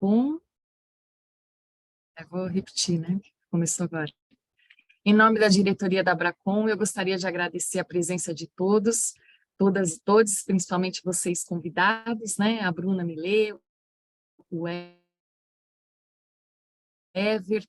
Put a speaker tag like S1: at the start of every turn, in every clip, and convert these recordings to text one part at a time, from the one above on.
S1: Abracom. Eu vou repetir, né? Começou agora. Em nome da diretoria da Abracom, eu gostaria de agradecer a presença de todos, todas e todos, principalmente vocês convidados, né? A Bruna Milê, o Everton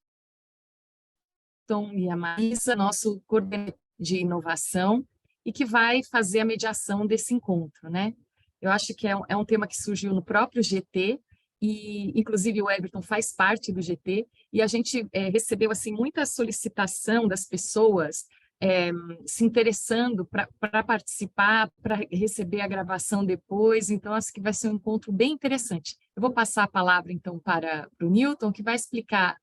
S1: e a Marisa, nosso coordenador de inovação, e que vai fazer a mediação desse encontro, né? Eu acho que é um tema que surgiu no próprio GT, e inclusive o Everton faz parte do GT, e a gente recebeu assim muita solicitação das pessoas se interessando para participar, para receber a gravação depois, então acho que vai ser um encontro bem interessante. Eu vou passar a palavra então para o Newton, que vai explicar,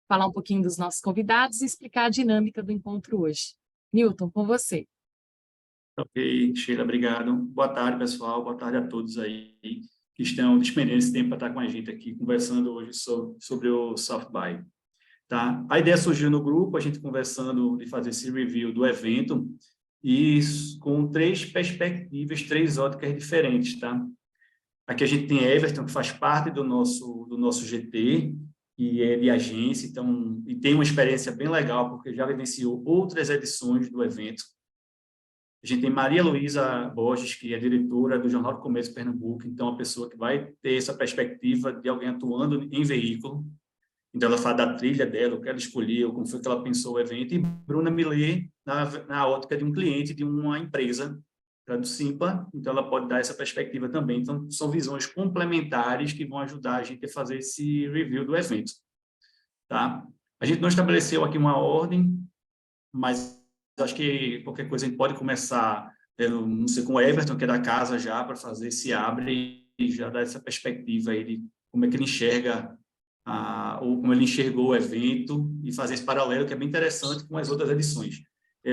S1: falar um pouquinho dos nossos convidados e explicar a dinâmica do encontro hoje. Newton, com você.
S2: Ok, Sheila, obrigado. Boa tarde, pessoal. Boa tarde a todos aí que estão despendendo esse tempo para estar com a gente aqui, conversando hoje sobre o South by. Tá? A ideia surgiu no grupo, a gente conversando de fazer esse review do evento, e com três perspectivas, três óticas diferentes. Tá? Aqui a gente tem Everton, que faz parte do nosso GT, e é de agência, então, e tem uma experiência bem legal, porque já vivenciou outras edições do evento. A gente tem Maria Luísa Borges, que é diretora do Jornal do Comércio de Pernambuco, então uma pessoa que vai ter essa perspectiva de alguém atuando em veículo. Então ela fala da trilha dela, o que ela escolheu, como foi que ela pensou o evento. E Bruna Milê, na ótica de um cliente de uma empresa, do Simpla, então ela pode dar essa perspectiva também. Então são visões complementares que vão ajudar a gente a fazer esse review do evento. Tá? A gente não estabeleceu aqui uma ordem, mas acho que qualquer coisa a gente pode começar, não sei, com o Everton, que é da casa já, para fazer esse abre e já dar essa perspectiva aí de como é que ele enxerga, ou como ele enxergou o evento, e fazer esse paralelo, que é bem interessante com as outras edições.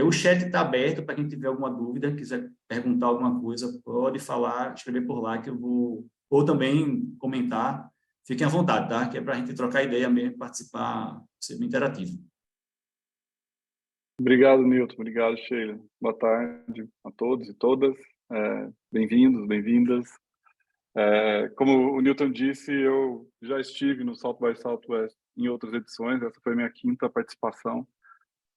S2: O chat está aberto para quem tiver alguma dúvida, quiser perguntar alguma coisa, pode falar, escrever por lá, que eu vou, ou também comentar. Fiquem à vontade, tá? Que é para a gente trocar ideia mesmo, participar, ser bem interativo.
S3: Obrigado, Newton. Obrigado, Sheila. Boa tarde a todos e todas. Bem-vindos, bem-vindas. Como o Newton disse, eu já estive no South by Southwest em outras edições. Essa foi a minha quinta participação.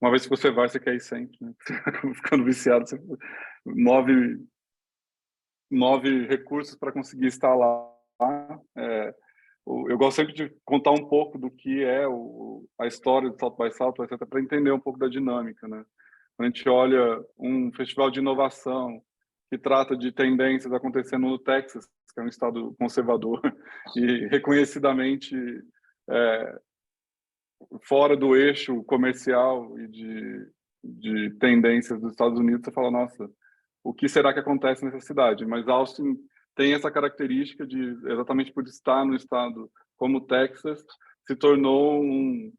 S3: Uma vez que você vai, você quer ir sempre, né? Você acaba ficando viciado. Você move recursos para conseguir estar lá. Eu gosto sempre de contar um pouco do que é a história do South by Southwest, até para entender um pouco da dinâmica, né? Quando a gente olha um festival de inovação que trata de tendências acontecendo no Texas, que é um estado conservador e reconhecidamente fora do eixo comercial e de tendências dos Estados Unidos, você fala, nossa, o que será que acontece nessa cidade? Mas Austin tem essa característica de, exatamente por estar no estado como o Texas, se tornou um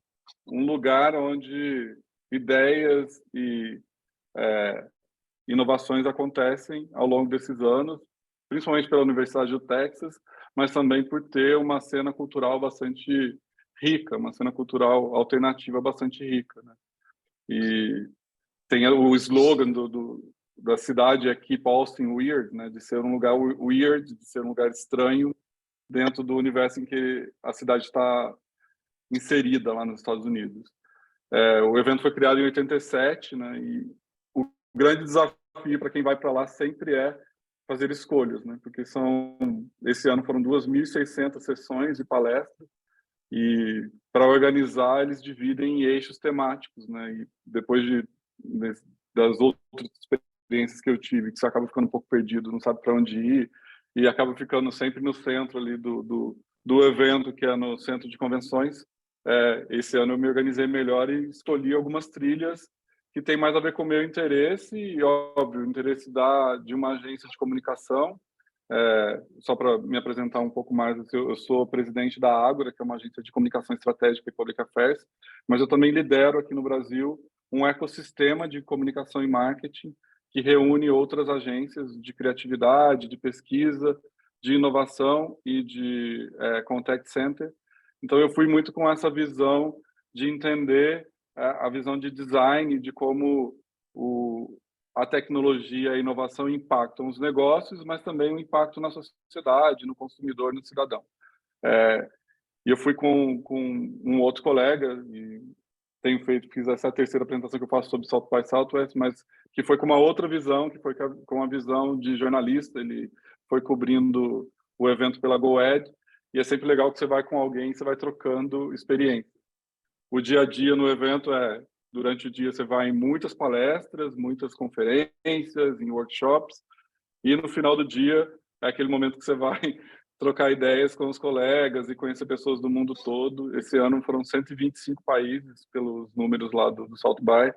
S3: lugar onde ideias e inovações acontecem ao longo desses anos, principalmente pela Universidade do Texas, mas também por ter uma cena cultural bastante rica, uma cena cultural alternativa bastante rica, né? E tem o slogan da cidade é Keep Austin Weird, né? De ser um lugar weird, de ser um lugar estranho dentro do universo em que a cidade está inserida lá nos Estados Unidos. O evento foi criado em 87, né? E o grande desafio para quem vai para lá sempre é fazer escolhas, né? Porque esse ano foram 2.600 sessões e palestras, e para organizar eles dividem em eixos temáticos, né? E depois das outras experiências que eu tive, que você acaba ficando um pouco perdido, não sabe para onde ir, e acaba ficando sempre no centro ali do evento, que é no centro de convenções. Esse ano eu me organizei melhor e escolhi algumas trilhas que tem mais a ver com o meu interesse e, óbvio, o interesse de uma agência de comunicação. Só para me apresentar um pouco mais, eu sou presidente da Ágora, que é uma agência de comunicação estratégica e public affairs, mas eu também lidero aqui no Brasil um ecossistema de comunicação e marketing que reúne outras agências de criatividade, de pesquisa, de inovação e de contact center. Então, eu fui muito com essa visão de entender a visão de design, de como a tecnologia e a inovação impactam os negócios, mas também o impacto na sociedade, no consumidor, no cidadão. E eu fui com um outro colega, e fiz essa terceira apresentação que eu faço sobre South by Southwest, mas que foi com uma outra visão, que foi com a visão de jornalista. Ele foi cobrindo o evento pela GoEd, e é sempre legal que você vai com alguém, você vai trocando experiência. O dia a dia no evento durante o dia você vai em muitas palestras, muitas conferências, em workshops, e no final do dia é aquele momento que você vai trocar ideias com os colegas e conhecer pessoas do mundo todo. Esse ano foram 125 países, pelos números lá do South by,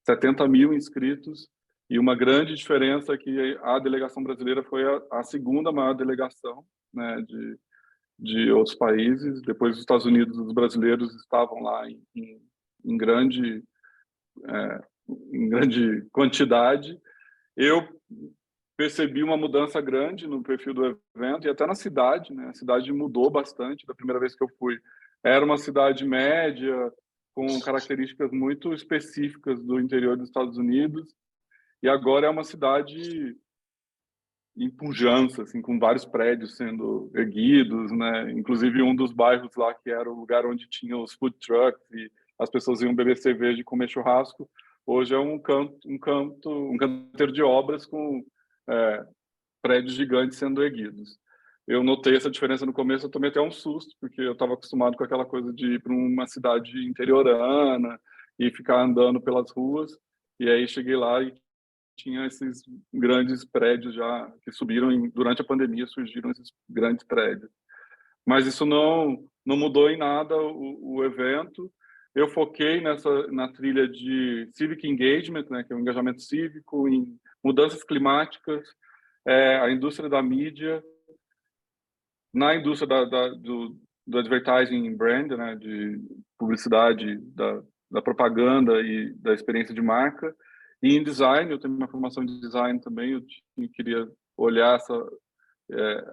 S3: 70 mil inscritos, e uma grande diferença é que a delegação brasileira foi a segunda maior delegação, né, de outros países. Depois dos Estados Unidos, os brasileiros estavam lá em grande quantidade. Eu percebi uma mudança grande no perfil do evento e até na cidade, né? A cidade mudou bastante da primeira vez que eu fui. Era uma cidade média, com características muito específicas do interior dos Estados Unidos, e agora é uma cidade em pujança, assim, com vários prédios sendo erguidos, né? Inclusive um dos bairros lá que era o lugar onde tinha os food trucks e as pessoas iam beber cerveja e comer churrasco, hoje é um canteiro de obras com prédios gigantes sendo erguidos. Eu notei essa diferença no começo, eu tomei até um susto, porque eu estava acostumado com aquela coisa de ir para uma cidade interiorana e ficar andando pelas ruas, e aí cheguei lá e tinha esses grandes prédios já que subiram durante a pandemia, surgiram esses grandes prédios. Mas isso não mudou em nada o evento. Eu foquei na trilha de civic engagement, né, que é o engajamento cívico, em mudanças climáticas, a indústria da mídia, na indústria do advertising brand, né, de publicidade, da propaganda e da experiência de marca, e em design. Eu tenho uma formação de design também, eu queria olhar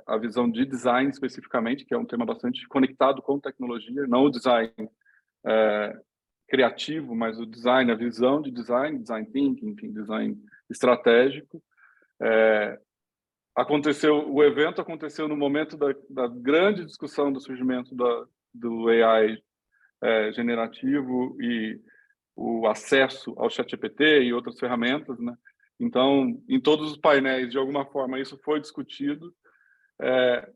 S3: a visão de design especificamente, que é um tema bastante conectado com tecnologia, não o design criativo, mas o design, a visão de design, design thinking, enfim, design estratégico. O evento aconteceu no momento da grande discussão do surgimento do AI generativo e o acesso ao ChatGPT e outras ferramentas, né? Então, em todos os painéis, de alguma forma, isso foi discutido.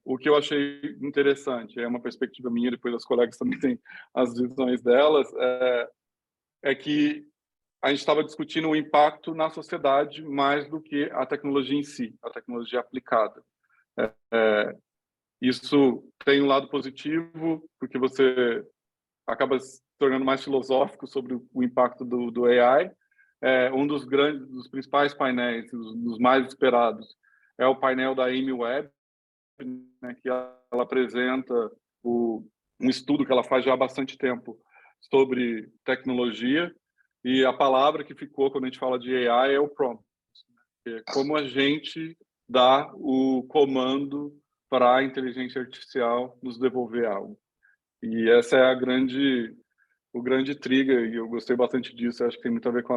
S3: O que eu achei interessante, é uma perspectiva minha, depois as colegas também têm as visões delas, é que a gente estava discutindo o impacto na sociedade mais do que a tecnologia em si, a tecnologia aplicada. Isso tem um lado positivo, porque você acaba se tornando mais filosófico sobre o impacto do AI. Dos principais painéis, dos mais esperados, é o painel da Amy Webb, né, que ela apresenta um estudo que ela faz já há bastante tempo sobre tecnologia, e a palavra que ficou quando a gente fala de AI é o prompt, que é como a gente dá o comando para a inteligência artificial nos devolver algo. E essa é o grande trigger, e eu gostei bastante disso. Acho que tem muito a ver com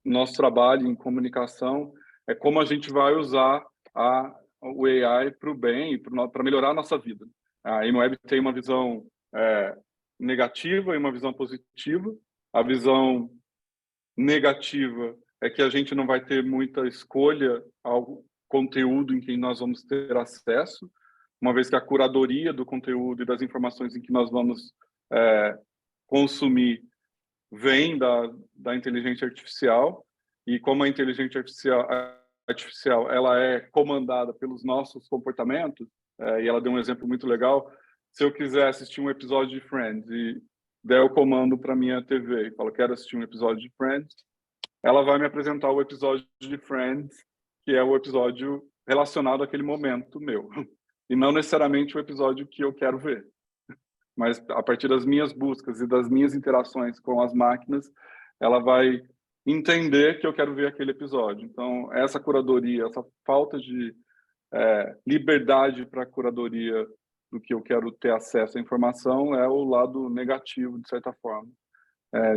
S3: nosso trabalho em comunicação, é como a gente vai usar o AI para o bem, para melhorar a nossa vida. A Imweb tem uma visão negativa e uma visão positiva. A visão negativa é que a gente não vai ter muita escolha ao conteúdo em que nós vamos ter acesso, uma vez que a curadoria do conteúdo e das informações em que nós vamos consumir vem da inteligência artificial, e como a inteligência artificial ela é comandada pelos nossos comportamentos, e ela deu um exemplo muito legal. Se eu quiser assistir um episódio de Friends e der o comando para minha TV e falo, quero assistir um episódio de Friends, ela vai me apresentar o episódio de Friends, que é o episódio relacionado àquele momento meu, e não necessariamente o episódio que eu quero ver. Mas a partir das minhas buscas e das minhas interações com as máquinas, ela vai entender que eu quero ver aquele episódio. Então, essa curadoria, essa falta de liberdade para a curadoria do que eu quero ter acesso à informação é o lado negativo, de certa forma,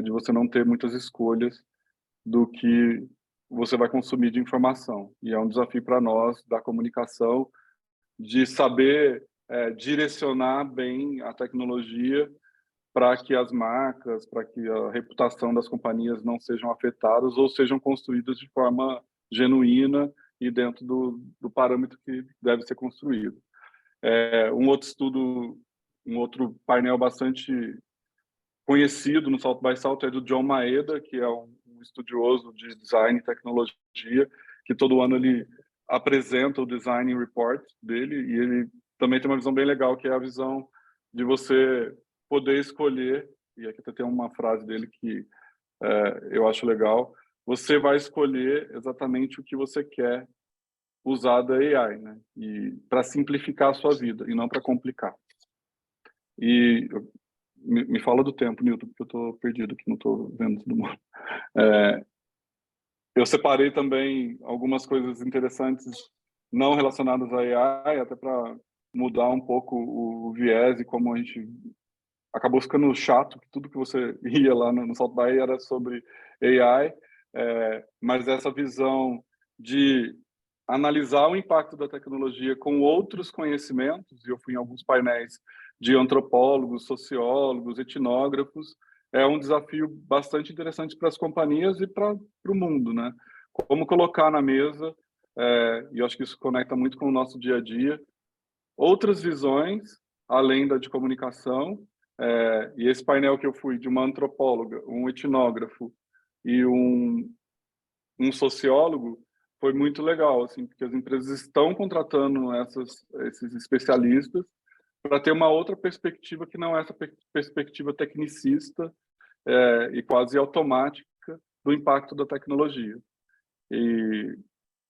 S3: de você não ter muitas escolhas do que você vai consumir de informação. E é um desafio para nós, da comunicação, de saber direcionar bem a tecnologia para que as marcas, para que a reputação das companhias não sejam afetadas ou sejam construídas de forma genuína e dentro do parâmetro que deve ser construído. Um outro estudo, um outro painel bastante conhecido no South by South é do John Maeda, que é um estudioso de design e tecnologia, que todo ano ele apresenta o design report dele, e ele também tem uma visão bem legal, que é a visão de você poder escolher, e aqui tem uma frase dele que eu acho legal, você vai escolher exatamente o que você quer usar da AI, né? E para simplificar a sua vida, e não para complicar. E me fala do tempo, Newton, porque eu estou perdido aqui, não estou vendo todo mundo. Eu separei também algumas coisas interessantes não relacionadas à AI, até para mudar um pouco o viés e como a gente acabou ficando chato, que tudo que você ia lá no South by era sobre AI, mas essa visão de analisar o impacto da tecnologia com outros conhecimentos, e eu fui em alguns painéis de antropólogos, sociólogos, etnógrafos, é um desafio bastante interessante para as companhias e para o mundo, né? Como colocar na mesa, e eu acho que isso conecta muito com o nosso dia a dia, outras visões, além da de comunicação, e esse painel que eu fui de uma antropóloga, um etnógrafo e um sociólogo, foi muito legal, assim, porque as empresas estão contratando esses especialistas para ter uma outra perspectiva que não é essa perspectiva tecnicista e quase automática do impacto da tecnologia. E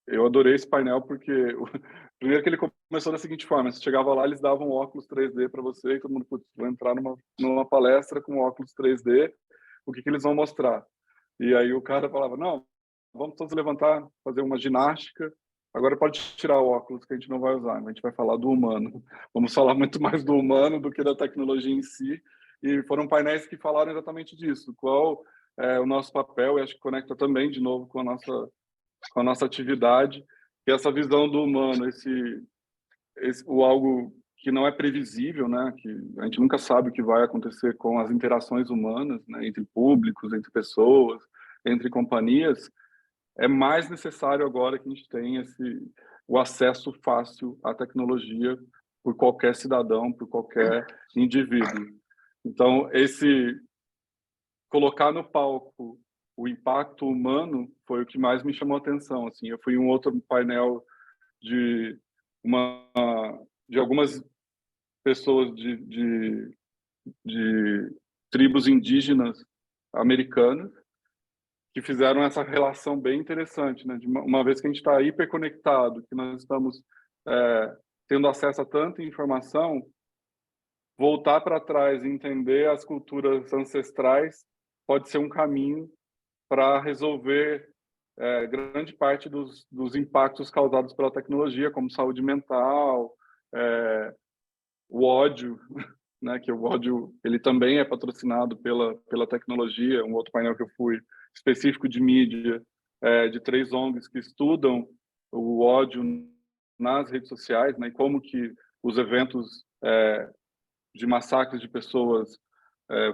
S3: eu adorei esse painel porque primeiro que ele começou da seguinte forma: você chegava lá, eles davam óculos 3D para você e todo mundo vai entrar numa palestra com óculos 3D, o que eles vão mostrar? E aí o cara falava, não, vamos todos levantar, fazer uma ginástica, agora pode tirar o óculos que a gente não vai usar, a gente vai falar do humano. Vamos falar muito mais do humano do que da tecnologia em si. E foram painéis que falaram exatamente disso, qual é o nosso papel, e acho que conecta também, de novo, com a nossa atividade, e essa visão do humano, o algo que não é previsível, né? Que a gente nunca sabe o que vai acontecer com as interações humanas, né? Entre públicos, entre pessoas, entre companhias, é mais necessário agora que a gente tenha o acesso fácil à tecnologia por qualquer cidadão, por qualquer indivíduo. Então, colocar no palco o impacto humano foi o que mais me chamou a atenção. Assim, eu fui em um outro painel de algumas pessoas de tribos indígenas americanas que fizeram essa relação bem interessante, né? Uma vez que a gente está hiperconectado, que nós estamos tendo acesso a tanta informação, voltar para trás e entender as culturas ancestrais pode ser um caminho para resolver grande parte dos impactos causados pela tecnologia, como saúde mental, o ódio, né, que o ódio ele também é patrocinado pela tecnologia. Um outro painel que eu fui específico de mídia, de 3 ONGs que estudam o ódio nas redes sociais, né, e como que os eventos de massacres de pessoas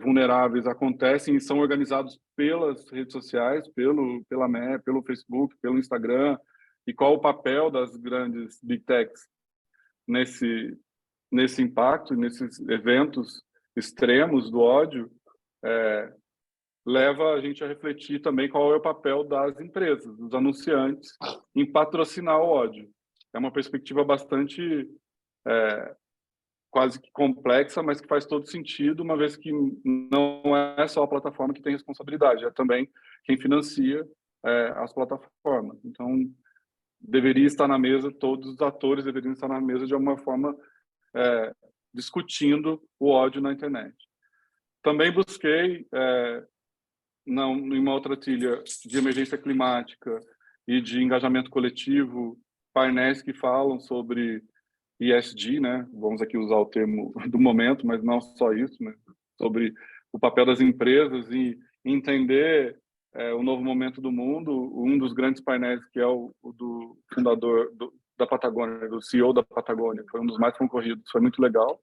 S3: vulneráveis acontecem e são organizados pelas redes sociais, pelo Facebook, pelo Instagram, e qual o papel das grandes big techs nesse impacto, nesses eventos extremos do ódio, leva a gente a refletir também qual é o papel das empresas, dos anunciantes, em patrocinar o ódio. É uma perspectiva bastante quase que complexa, mas que faz todo sentido, uma vez que não é só a plataforma que tem responsabilidade, é também quem financia as plataformas. Então, deveria estar na mesa, todos os atores deveriam estar na mesa de alguma forma discutindo o ódio na internet. Também busquei, em uma outra trilha de emergência climática e de engajamento coletivo, painéis que falam sobre ESG, né? Vamos aqui usar o termo do momento, mas não só isso, né? Sobre o papel das empresas e entender o novo momento do mundo. Um dos grandes painéis, que é o do fundador da Patagônia, do CEO da Patagônia, foi um dos mais concorridos, foi muito legal.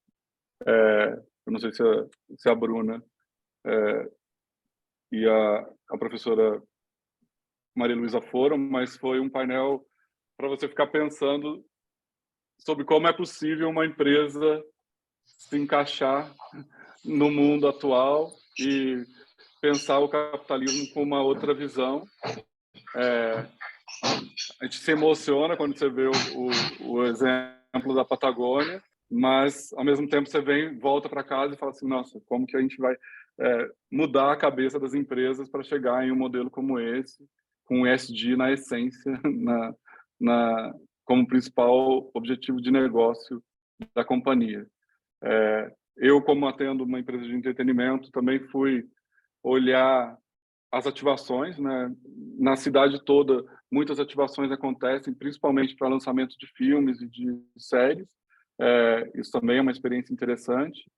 S3: Eu não sei se a Bruna e a professora Maria Luísa foram, mas foi um painel para você ficar pensando sobre como é possível uma empresa se encaixar no mundo atual e pensar o capitalismo com uma outra visão. A gente se emociona quando você vê o exemplo da Patagônia, mas, ao mesmo tempo, você volta para casa e fala assim, nossa, como que a gente vai mudar a cabeça das empresas para chegar em um modelo como esse, com o ESG na essência, como principal objetivo de negócio da companhia. Eu, como atendo uma empresa de entretenimento, também fui olhar as ativações, né? Na cidade toda, muitas ativações acontecem, principalmente para lançamento de filmes e de séries. Isso também é uma experiência interessante.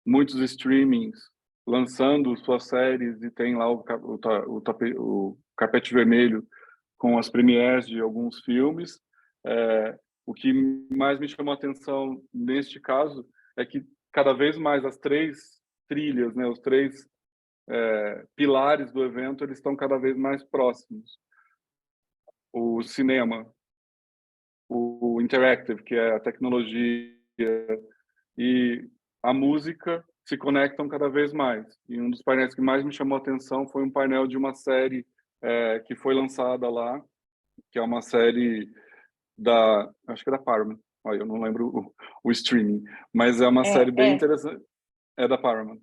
S3: Muitos streamings lançando suas séries e tem lá o carpete vermelho com as premieres de alguns filmes. O que mais me chamou a atenção neste caso é que cada vez mais as três trilhas, né, os três pilares do evento, eles estão cada vez mais próximos. O cinema, o interactive, que é a tecnologia, e a música se conectam cada vez mais. E um dos painéis que mais me chamou a atenção foi um painel de uma série que foi lançada lá, que é uma série acho que é da Paramount. Olha, eu não lembro o streaming, mas é uma série bem interessante. É da Paramount.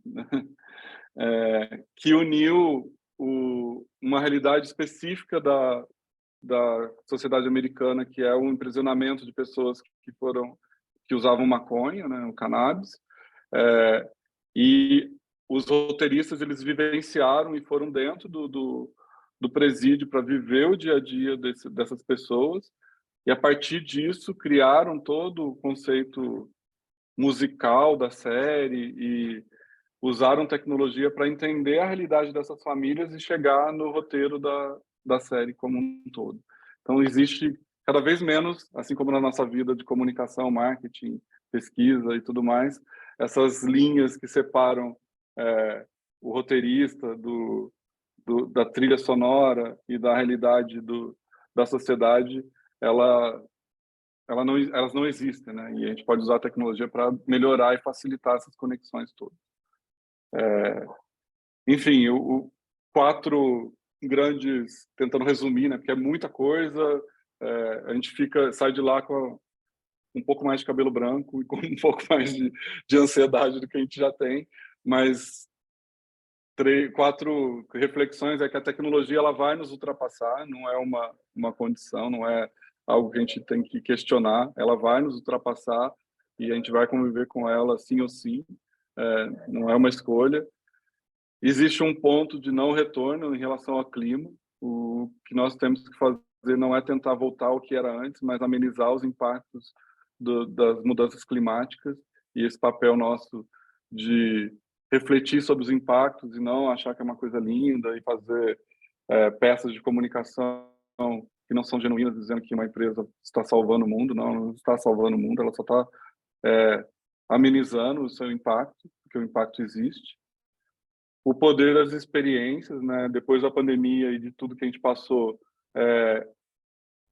S3: Que uniu uma realidade específica da sociedade americana, que é o imprisionamento de pessoas que usavam maconha, né, o cannabis, e os roteiristas eles vivenciaram e foram dentro do presídio para viver o dia a dia dessas pessoas, e a partir disso criaram todo o conceito musical da série e usaram tecnologia para entender a realidade dessas famílias e chegar no roteiro da série como um todo. Então, existe cada vez menos, assim como na nossa vida de comunicação, marketing, pesquisa e tudo mais, essas linhas que separam o roteirista da trilha sonora e da realidade da sociedade, elas não existem, né? E a gente pode usar a tecnologia para melhorar e facilitar essas conexões todas. Enfim, quatro grandes, tentando resumir, né? Porque é muita coisa, a gente sai de lá com um pouco mais de cabelo branco e com um pouco mais de ansiedade do que a gente já tem, mas quatro reflexões é que a tecnologia ela vai nos ultrapassar, não é uma condição, não é algo que a gente tem que questionar, ela vai nos ultrapassar e a gente vai conviver com ela sim ou sim, não é uma escolha. Existe um ponto de não retorno em relação ao clima. O que nós temos que fazer não é tentar voltar ao que era antes, mas amenizar os impactos das mudanças climáticas, e esse papel nosso de refletir sobre os impactos e não achar que é uma coisa linda e fazer peças de comunicação que não são genuínas, dizendo que uma empresa está salvando o mundo. Não está salvando o mundo, ela só está amenizando o seu impacto, porque o impacto existe. O poder das experiências, né? Depois da pandemia e de tudo que a gente passou,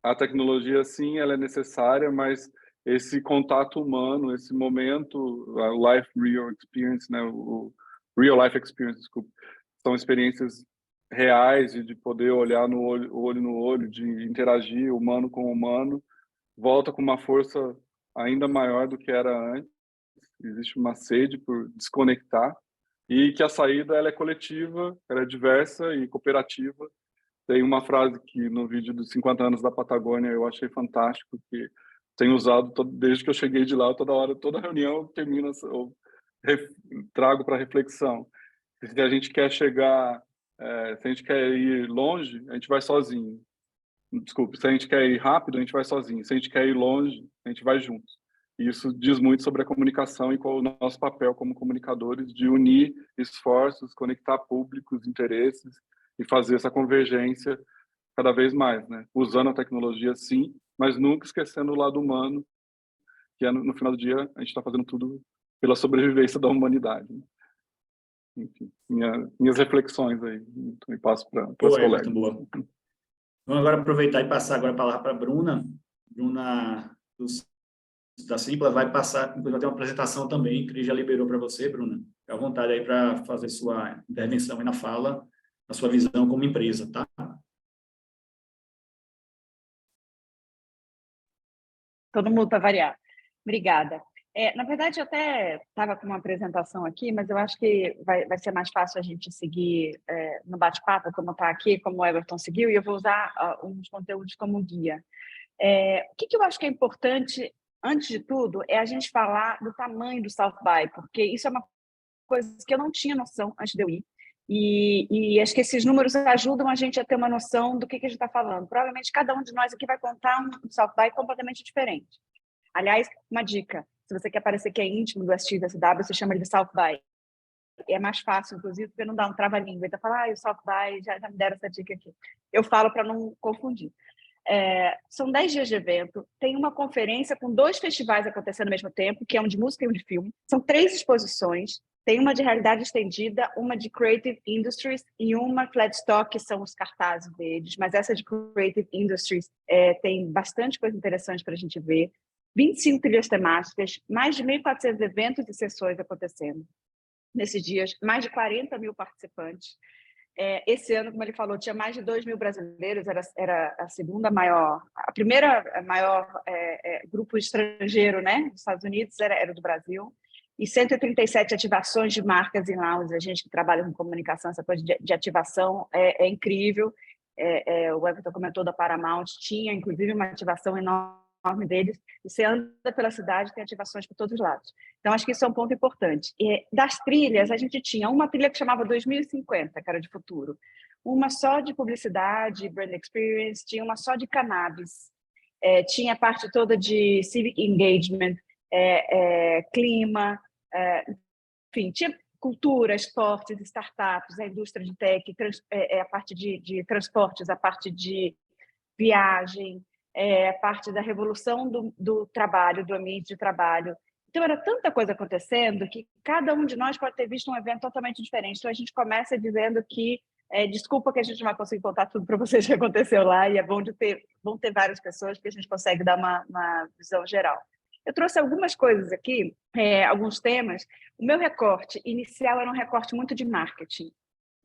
S3: a tecnologia, sim, ela é necessária, mas esse contato humano, esse momento, a life real experience, né? O real life experience, desculpa, são experiências reais de poder olhar no olho no olho, de interagir humano com humano, volta com uma força ainda maior do que era antes. Existe uma sede por desconectar, e que a saída ela é coletiva, ela é diversa e cooperativa. Tem uma frase que no vídeo dos 50 anos da Patagônia eu achei fantástico, que tenho usado desde que eu cheguei de lá, toda hora, toda reunião eu termino, eu trago para reflexão. Se a gente quer chegar, se a gente quer ir longe, a gente vai sozinho. Desculpe, se a gente quer ir rápido, a gente vai sozinho. Se a gente quer ir longe, a gente vai juntos. E isso diz muito sobre a comunicação e qual é o nosso papel como comunicadores de unir esforços, conectar públicos, interesses e fazer essa convergência cada vez mais, né? Usando a tecnologia, sim, mas nunca esquecendo o lado humano, que é, no final do dia, a gente está fazendo tudo pela sobrevivência da humanidade. Enfim, minhas reflexões aí, e passo para os colegas.
S2: Boa. Vamos agora aproveitar e passar agora a palavra para a Bruna. Bruna da Simpla vai passar, vai ter uma apresentação também, que ele já liberou para você, Bruna. Fique à vontade aí para fazer sua intervenção aí na fala, a sua visão como empresa, tá?
S4: Todo mundo para variar. Obrigada. Na verdade, eu até estava com uma apresentação aqui, mas eu acho que vai ser mais fácil a gente seguir no bate-papo, como está aqui, como o Everton seguiu, e eu vou usar uns conteúdos como guia. O que eu acho que é importante, antes de tudo, é a gente falar do tamanho do South By, porque isso é uma coisa que eu não tinha noção antes de eu ir. E acho que esses números ajudam a gente a ter uma noção do que a gente está falando. Provavelmente cada um de nós aqui vai contar um South By completamente diferente. Aliás, uma dica, se você quer parecer que é íntimo do SXSW, você chama ele de South By. É mais fácil, inclusive, porque não dá um trava-língua. Então, fala, o South By, já me deram essa dica aqui. Eu falo para não confundir. São 10 dias de evento, tem uma conferência com 2 festivais acontecendo ao mesmo tempo, que é um de música e um de filme. São 3 exposições, tem uma de realidade estendida, uma de Creative Industries e uma Flatstock, que são os cartazes deles, mas essa de Creative Industries tem bastante coisa interessante para a gente ver. 25 trilhas temáticas, mais de 1.400 eventos e sessões acontecendo nesses dias, mais de 40 mil participantes. Esse ano, como ele falou, tinha mais de 2 mil brasileiros, era a primeira maior grupo estrangeiro, né, dos Estados Unidos, era do Brasil, e 137 ativações de marcas em lounge. A gente que trabalha com comunicação, essa coisa de ativação é incrível. O Everton comentou da Paramount, tinha inclusive uma ativação enorme deles, e você anda pela cidade, tem ativações por todos os lados. Então, acho que isso é um ponto importante. Das trilhas, a gente tinha uma trilha que chamava 2050, que era de futuro, uma só de publicidade, brand experience, tinha uma só de cannabis, tinha a parte toda de civic engagement, clima, enfim, tinha cultura, esportes, startups, a indústria de tech, a parte de transportes, a parte de viagem, a parte da revolução do trabalho, do ambiente de trabalho. Então, era tanta coisa acontecendo que cada um de nós pode ter visto um evento totalmente diferente. Então, a gente começa dizendo que, desculpa que a gente não vai conseguir contar tudo para vocês que aconteceu lá, e é bom ter várias pessoas, porque a gente consegue dar uma visão geral. Eu trouxe algumas coisas aqui, alguns temas. O meu recorte inicial era um recorte muito de marketing.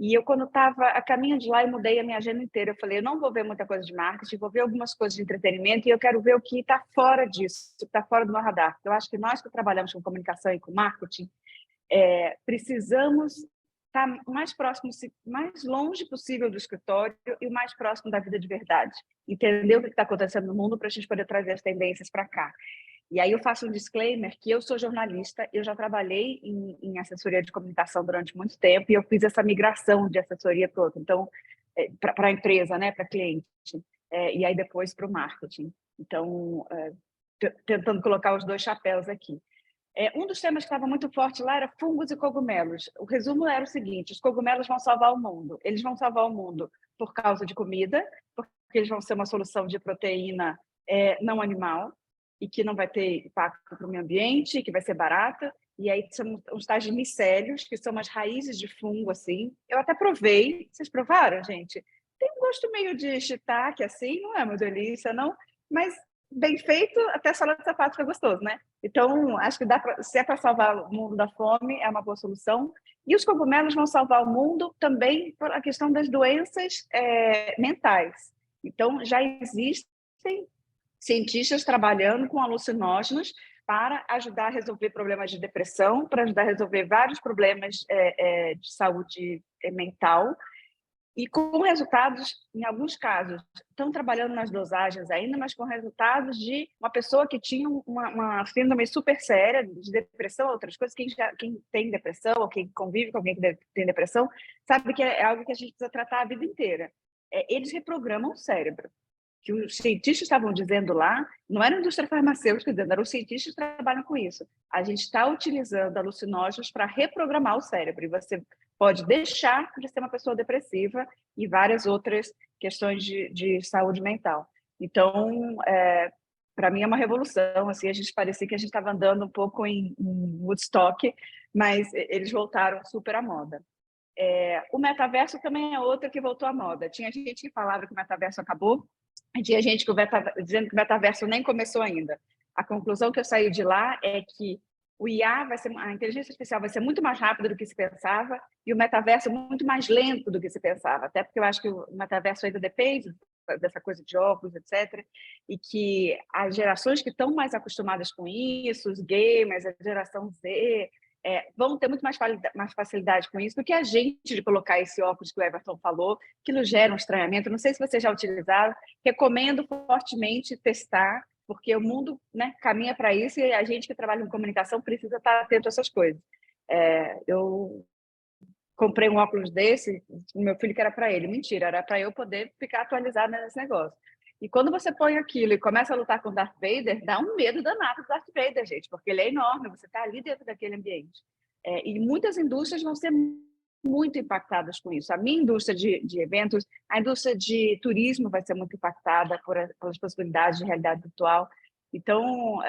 S4: E eu, quando estava a caminho de lá, eu mudei a minha agenda inteira. Eu falei, eu não vou ver muita coisa de marketing, vou ver algumas coisas de entretenimento e eu quero ver o que está fora disso, o que está fora do meu radar. Eu acho que nós que trabalhamos com comunicação e com marketing, precisamos estar mais próximo, mais longe possível do escritório e o mais próximo da vida de verdade. Entender o que está acontecendo no mundo para a gente poder trazer as tendências para cá. E aí eu faço um disclaimer que eu sou jornalista, eu já trabalhei em assessoria de comunicação durante muito tempo e eu fiz essa migração de assessoria para outra, então, para a empresa, né, para cliente, e aí depois para o marketing. Então, tentando colocar os 2 chapéus aqui. Um dos temas que estava muito forte lá era fungos e cogumelos. O resumo era o seguinte, os cogumelos vão salvar o mundo. Eles vão salvar o mundo por causa de comida, porque eles vão ser uma solução de proteína não animal, e que não vai ter impacto para o meio ambiente, que vai ser barata. E aí são os tais de micélios, que são umas raízes de fungo, assim. Eu até provei. Vocês provaram, gente? Tem um gosto meio de shiitake, assim, não é uma delícia, não. Mas bem feito, até salada de sapato fica gostoso, né? Então, acho que se é para salvar o mundo da fome, é uma boa solução. E os cogumelos vão salvar o mundo também por a questão das doenças mentais. Então, já existem cientistas trabalhando com alucinógenos para ajudar a resolver problemas de depressão, para ajudar a resolver vários problemas de saúde mental, e com resultados, em alguns casos, estão trabalhando nas dosagens ainda, mas com resultados de uma pessoa que tinha uma síndrome super séria de depressão, outras coisas. Quem tem depressão ou quem convive com alguém que tem depressão sabe que é algo que a gente precisa tratar a vida inteira. Eles reprogramam o cérebro. Que os cientistas estavam dizendo lá, não era a indústria farmacêutica dizendo, eram os cientistas que trabalham com isso. A gente está utilizando alucinógenos para reprogramar o cérebro, e você pode deixar de ser uma pessoa depressiva e várias outras questões de saúde mental. Então, para mim é uma revolução, assim, a gente parecia que a gente estava andando um pouco em Woodstock, mas eles voltaram super à moda. O metaverso também é outro que voltou à moda. Tinha gente que falava que o metaverso acabou, e tinha gente dizendo que o metaverso nem começou ainda. A conclusão que eu saí de lá é que o IA a inteligência artificial vai ser muito mais rápida do que se pensava e o metaverso muito mais lento do que se pensava. Até porque eu acho que o metaverso ainda depende dessa coisa de óculos, etc. E que as gerações que estão mais acostumadas com isso, os gamers, a geração Z, vão ter muito mais facilidade com isso do que a gente de colocar esse óculos que o Everton falou, que nos gera um estranhamento. Não sei se vocês já utilizaram, recomendo fortemente testar, porque o mundo, né, caminha para isso e a gente que trabalha em comunicação precisa estar atento a essas coisas. Eu comprei um óculos desse, o meu filho que era para ele. Mentira, era para eu poder ficar atualizado nesse negócio. E quando você põe aquilo e começa a lutar com o Darth Vader, dá um medo danado do Darth Vader, gente, porque ele é enorme, você está ali dentro daquele ambiente. E muitas indústrias vão ser muito impactadas com isso. A minha indústria de eventos, a indústria de turismo vai ser muito impactada pelas possibilidades de realidade virtual. Então,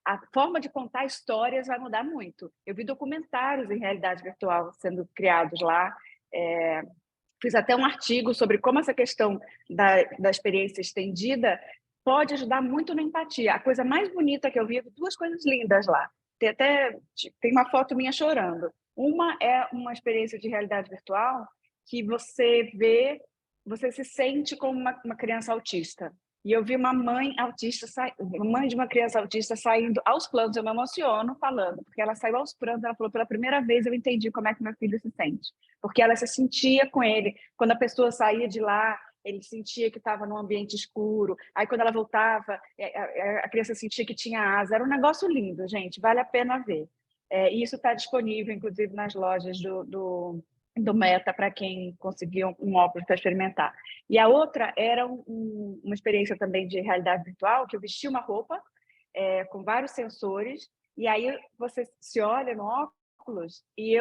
S4: a forma de contar histórias vai mudar muito. Eu vi documentários em realidade virtual sendo criados lá, fiz até um artigo sobre como essa questão da experiência estendida pode ajudar muito na empatia. A coisa mais bonita que eu vi, duas coisas lindas lá. Tem uma foto minha chorando. Uma é uma experiência de realidade virtual que você se sente como uma criança autista. E eu vi uma mãe de uma criança autista saindo aos prantos, eu me emociono falando, porque ela saiu aos prantos, ela falou, pela primeira vez eu entendi como é que meu filho se sente, porque ela se sentia com ele, quando a pessoa saía de lá, ele sentia que estava num ambiente escuro, aí quando ela voltava, a criança sentia que tinha asa, era um negócio lindo, gente, vale a pena ver. E isso está disponível, inclusive, nas lojas do Meta, para quem conseguiu um óculos para experimentar. E a outra era uma experiência também de realidade virtual, que eu vesti uma roupa com vários sensores, e aí você se olha no óculos, e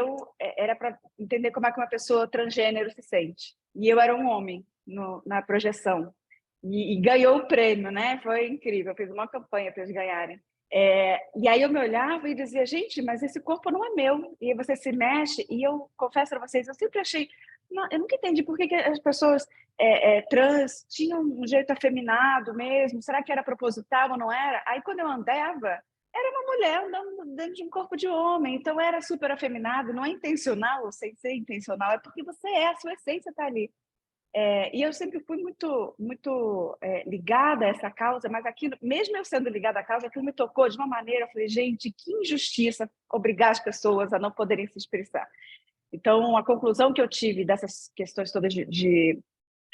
S4: era para entender como é que uma pessoa transgênero se sente. E eu era um homem na projeção. E ganhou o prêmio, né? Foi incrível, eu fiz uma campanha para eles ganharem. E aí eu me olhava e dizia, gente, mas esse corpo não é meu. E aí você se mexe, e eu confesso para vocês, eu sempre achei, eu nunca entendi por que as pessoas trans tinham um jeito afeminado mesmo, será que era proposital ou não era? Aí quando eu andava, era uma mulher andando dentro de um corpo de homem, então era super afeminado, não é intencional ou sem ser intencional, é porque você a sua essência está ali. E eu sempre fui muito, muito ligada a essa causa, mas aquilo, mesmo eu sendo ligada à causa, aquilo me tocou de uma maneira, eu falei, gente, que injustiça obrigar as pessoas a não poderem se expressar. Então, a conclusão que eu tive dessas questões todas de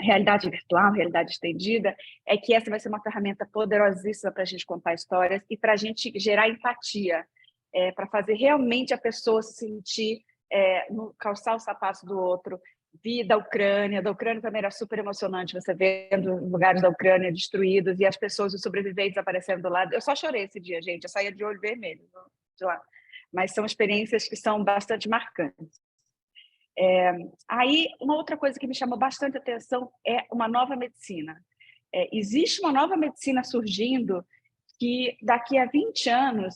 S4: realidade virtual, realidade estendida, é que essa vai ser uma ferramenta poderosíssima para a gente contar histórias e para a gente gerar empatia, para fazer realmente a pessoa se sentir, calçar os sapatos do outro. Vi da Ucrânia também era super emocionante, você vendo lugares da Ucrânia destruídos e as pessoas, os sobreviventes aparecendo do lado. Eu só chorei esse dia, gente, eu saía de olho vermelho de lá. Mas são experiências que são bastante marcantes. Aí, uma outra coisa que me chamou bastante atenção é uma nova medicina. Existe uma nova medicina surgindo que daqui a 20 anos,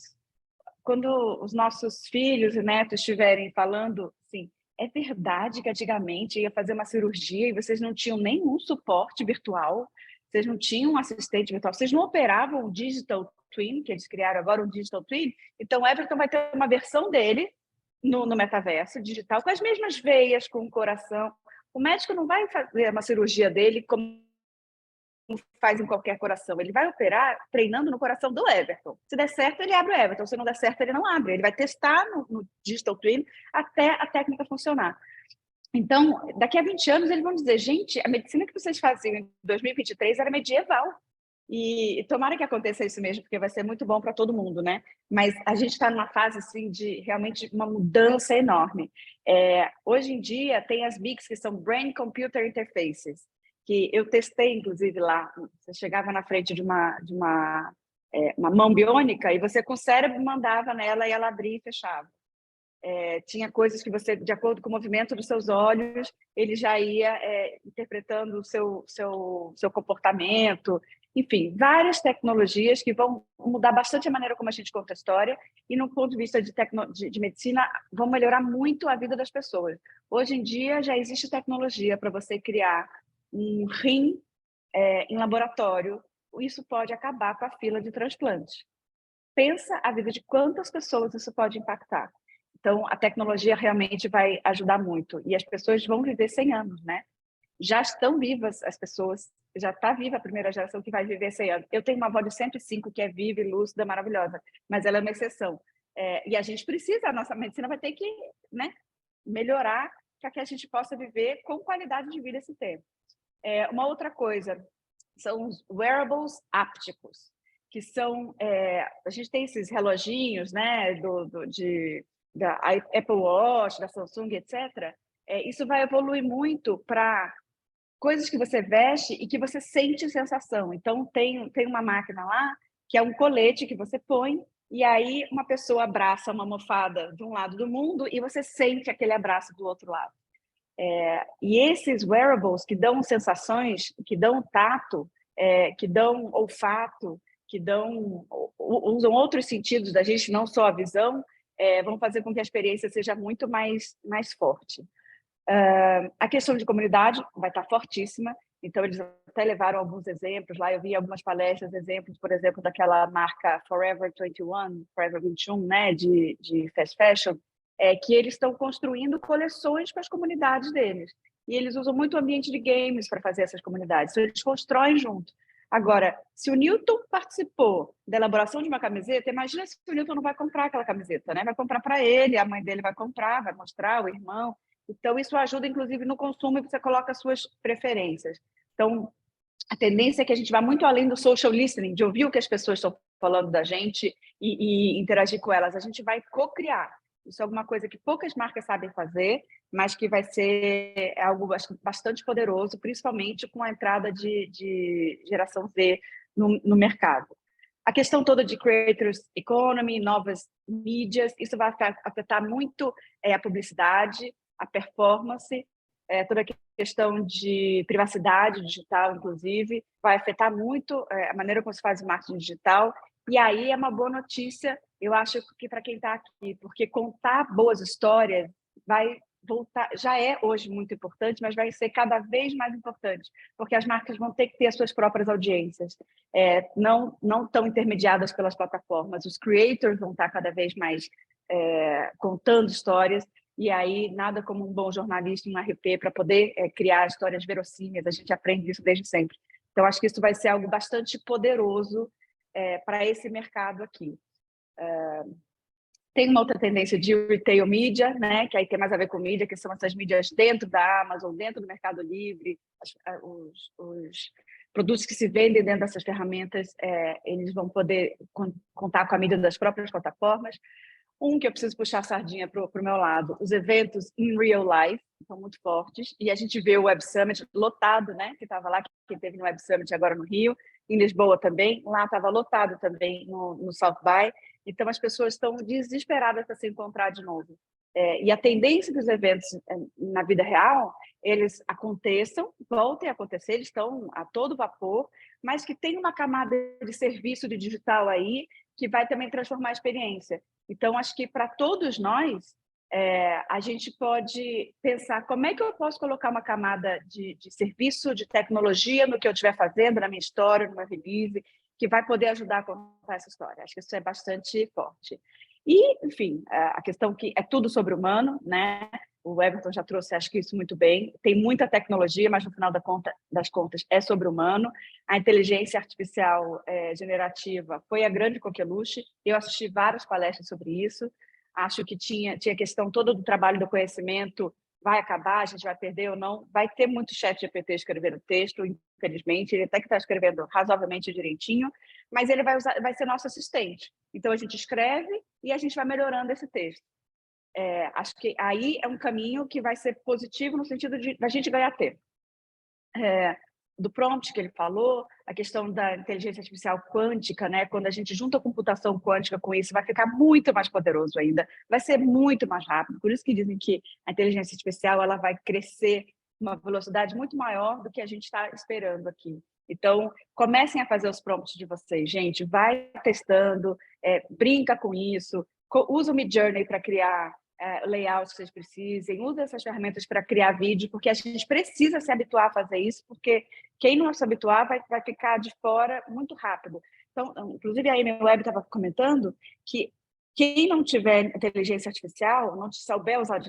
S4: quando os nossos filhos e netos estiverem falando assim, é verdade que antigamente ia fazer uma cirurgia e vocês não tinham nenhum suporte virtual, vocês não tinham um assistente virtual, vocês não operavam o Digital Twin, que eles criaram agora, o Digital Twin, então o Everton vai ter uma versão dele no metaverso digital, com as mesmas veias, com o coração. O médico não vai fazer uma cirurgia dele como faz em qualquer coração. Ele vai operar treinando no coração do Everton. Se der certo, ele abre o Everton. Se não der certo, ele não abre. Ele vai testar no Digital Twin até a técnica funcionar. Então, daqui a 20 anos, eles vão dizer, gente, a medicina que vocês faziam em 2023 era medieval. E tomara que aconteça isso mesmo, porque vai ser muito bom para todo mundo, né? Mas a gente está numa fase, assim, de realmente uma mudança enorme. Hoje em dia, tem as BICs, que são Brain Computer Interfaces, que eu testei, inclusive, lá. Você chegava na frente de uma mão biônica e você com o cérebro mandava nela e ela abria e fechava. Tinha coisas que você, de acordo com o movimento dos seus olhos, ele já ia interpretando o seu comportamento. enfim, várias tecnologias que vão mudar bastante a maneira como a gente conta a história e, no ponto de vista de medicina, vão melhorar muito a vida das pessoas. Hoje em dia, já existe tecnologia para você criar um rim em laboratório. Isso pode acabar com a fila de transplante. Pensa a vida de quantas pessoas isso pode impactar. Então, a tecnologia realmente vai ajudar muito. E as pessoas vão viver 100 anos, né? Já estão vivas as pessoas, já está viva a primeira geração que vai viver 100 anos. Eu tenho uma avó de 105 que é viva e lúcida, maravilhosa, mas ela é uma exceção. E a gente precisa, a nossa medicina vai ter que, né, melhorar para que a gente possa viver com qualidade de vida esse tempo. Uma outra coisa são os wearables ápticos, que são... a gente tem esses reloginhos, né, da Apple Watch, da Samsung, etc. Isso vai evoluir muito para coisas que você veste e que você sente sensação. Então, tem uma máquina lá, que é um colete que você põe, e aí uma pessoa abraça uma almofada de um lado do mundo e você sente aquele abraço do outro lado. E esses wearables que dão sensações, que dão tato, que dão olfato, que usam outros sentidos da gente, não só a visão, vão fazer com que a experiência seja muito mais forte. A questão de comunidade vai estar fortíssima, então eles até levaram alguns exemplos lá, eu vi algumas palestras, exemplos, por exemplo, daquela marca Forever 21, né, de fast fashion, que eles estão construindo coleções com as comunidades deles. E eles usam muito o ambiente de games para fazer essas comunidades, então eles constroem junto. Agora, se o Newton participou da elaboração de uma camiseta, imagina se o Newton não vai comprar aquela camiseta, né? Vai comprar para ele, a mãe dele vai comprar, vai mostrar, o irmão. Então, isso ajuda, inclusive, no consumo e você coloca as suas preferências. Então, a tendência é que a gente vá muito além do social listening, de ouvir o que as pessoas estão falando da gente e interagir com elas. A gente vai co-criar. Isso é alguma coisa que poucas marcas sabem fazer, mas que vai ser algo bastante poderoso, principalmente com a entrada de geração Z no mercado. A questão toda de creators economy, novas mídias, isso vai afetar muito a publicidade, a performance, toda a questão de privacidade digital, inclusive, vai afetar muito a maneira como se faz o marketing digital. E aí é uma boa notícia, eu acho que para quem está aqui, porque contar boas histórias vai voltar, já é hoje muito importante, mas vai ser cada vez mais importante, porque as marcas vão ter que ter as suas próprias audiências, não tão intermediadas pelas plataformas. Os creators vão estar cada vez mais contando histórias, e aí nada como um bom jornalista, um RP, para poder criar histórias verossímeis. A gente aprende isso desde sempre. Então, acho que isso vai ser algo bastante poderoso para esse mercado aqui. Tem uma outra tendência de retail media, né, que aí tem mais a ver com mídia, que são essas mídias dentro da Amazon, dentro do Mercado Livre, os produtos que se vendem dentro dessas ferramentas, eles vão poder contar com a mídia das próprias plataformas. Que eu preciso puxar a sardinha para o meu lado, os eventos in real life são muito fortes, e a gente vê o Web Summit lotado, né? Que estava lá, que teve no Web Summit agora no Rio, em Lisboa também, lá estava lotado também no South By, então as pessoas estão desesperadas para se encontrar de novo. E a tendência dos eventos na vida real, eles voltem a acontecer, eles estão a todo vapor, mas que tem uma camada de serviço de digital aí, que vai também transformar a experiência. Então, acho que para todos nós, a gente pode pensar como é que eu posso colocar uma camada de serviço, de tecnologia no que eu estiver fazendo, na minha história, no meu release, que vai poder ajudar a contar essa história. Acho que isso é bastante forte. E, enfim, a questão que é tudo sobre o humano, né? O Everton já trouxe, acho que isso muito bem. Tem muita tecnologia, mas no final das contas é sobre o humano. A inteligência artificial generativa foi a grande coqueluche. Eu assisti várias palestras sobre isso. Acho que tinha a questão toda do trabalho do conhecimento, vai acabar, a gente vai perder ou não. Vai ter muito chat GPT escrevendo texto, infelizmente. Ele até que está escrevendo razoavelmente direitinho, mas ele vai ser nosso assistente. Então, a gente escreve e a gente vai melhorando esse texto. Acho que aí é um caminho que vai ser positivo no sentido de a gente ganhar tempo. Do prompt que ele falou, a questão da inteligência artificial quântica, né? Quando a gente junta a computação quântica com isso, vai ficar muito mais poderoso ainda, vai ser muito mais rápido. Por isso que dizem que a inteligência artificial ela vai crescer uma velocidade muito maior do que a gente está esperando aqui. Então, comecem a fazer os prompts de vocês, gente. Vai testando, brinca com isso, usa o Midjourney para criar layouts que vocês precisem, usa essas ferramentas para criar vídeo, porque a gente precisa se habituar a fazer isso, porque quem não se habituar vai ficar de fora muito rápido. Então, inclusive, a Amy Webb estava comentando que quem não tiver inteligência artificial, não souber usar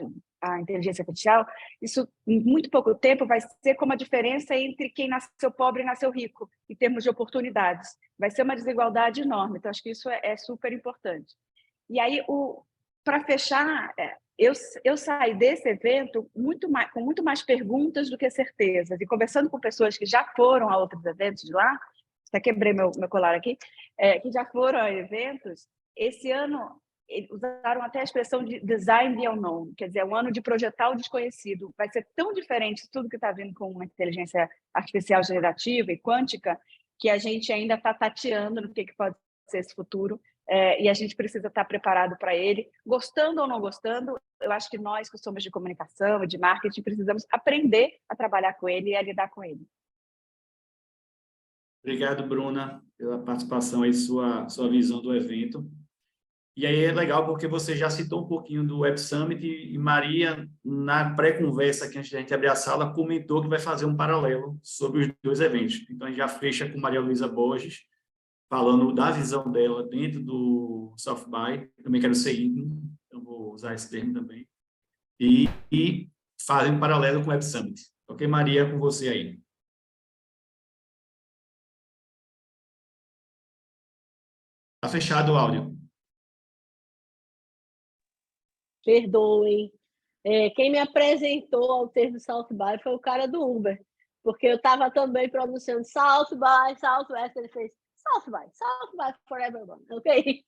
S4: a inteligência artificial, isso, em muito pouco tempo, vai ser como a diferença entre quem nasceu pobre e nasceu rico, em termos de oportunidades. Vai ser uma desigualdade enorme. Então, acho que isso é super importante. E aí, para fechar, eu saí desse evento com muito mais perguntas do que certezas. E conversando com pessoas que já foram a outros eventos de lá, até quebrei meu colar aqui, que já foram a eventos, esse ano usaram até a expressão de design the unknown, quer dizer, um ano de projetar o desconhecido. Vai ser tão diferente tudo que está vindo com uma inteligência artificial generativa e quântica, que a gente ainda está tateando no que pode ser esse futuro, e a gente precisa estar preparado para ele. Gostando ou não gostando, eu acho que nós que somos de comunicação e de marketing precisamos aprender a trabalhar com ele e a lidar com ele.
S2: Obrigado, Bruna, pela participação e sua visão do evento. E aí é legal porque você já citou um pouquinho do Web Summit e Maria, na pré-conversa aqui antes da gente abrir a sala, comentou que vai fazer um paralelo sobre os dois eventos. Então, a gente já fecha com Maria Luísa Borges, falando da visão dela dentro do South by. Também quero ser íntimo, então vou usar esse termo também. E fazem um paralelo com o Web Summit. Ok, Maria, com você aí. Está fechado o áudio.
S5: Perdoem. Quem me apresentou ao termo South by foi o cara do Uber, porque eu estava também pronunciando South by, Southwest, ele fez South by for everyone, ok?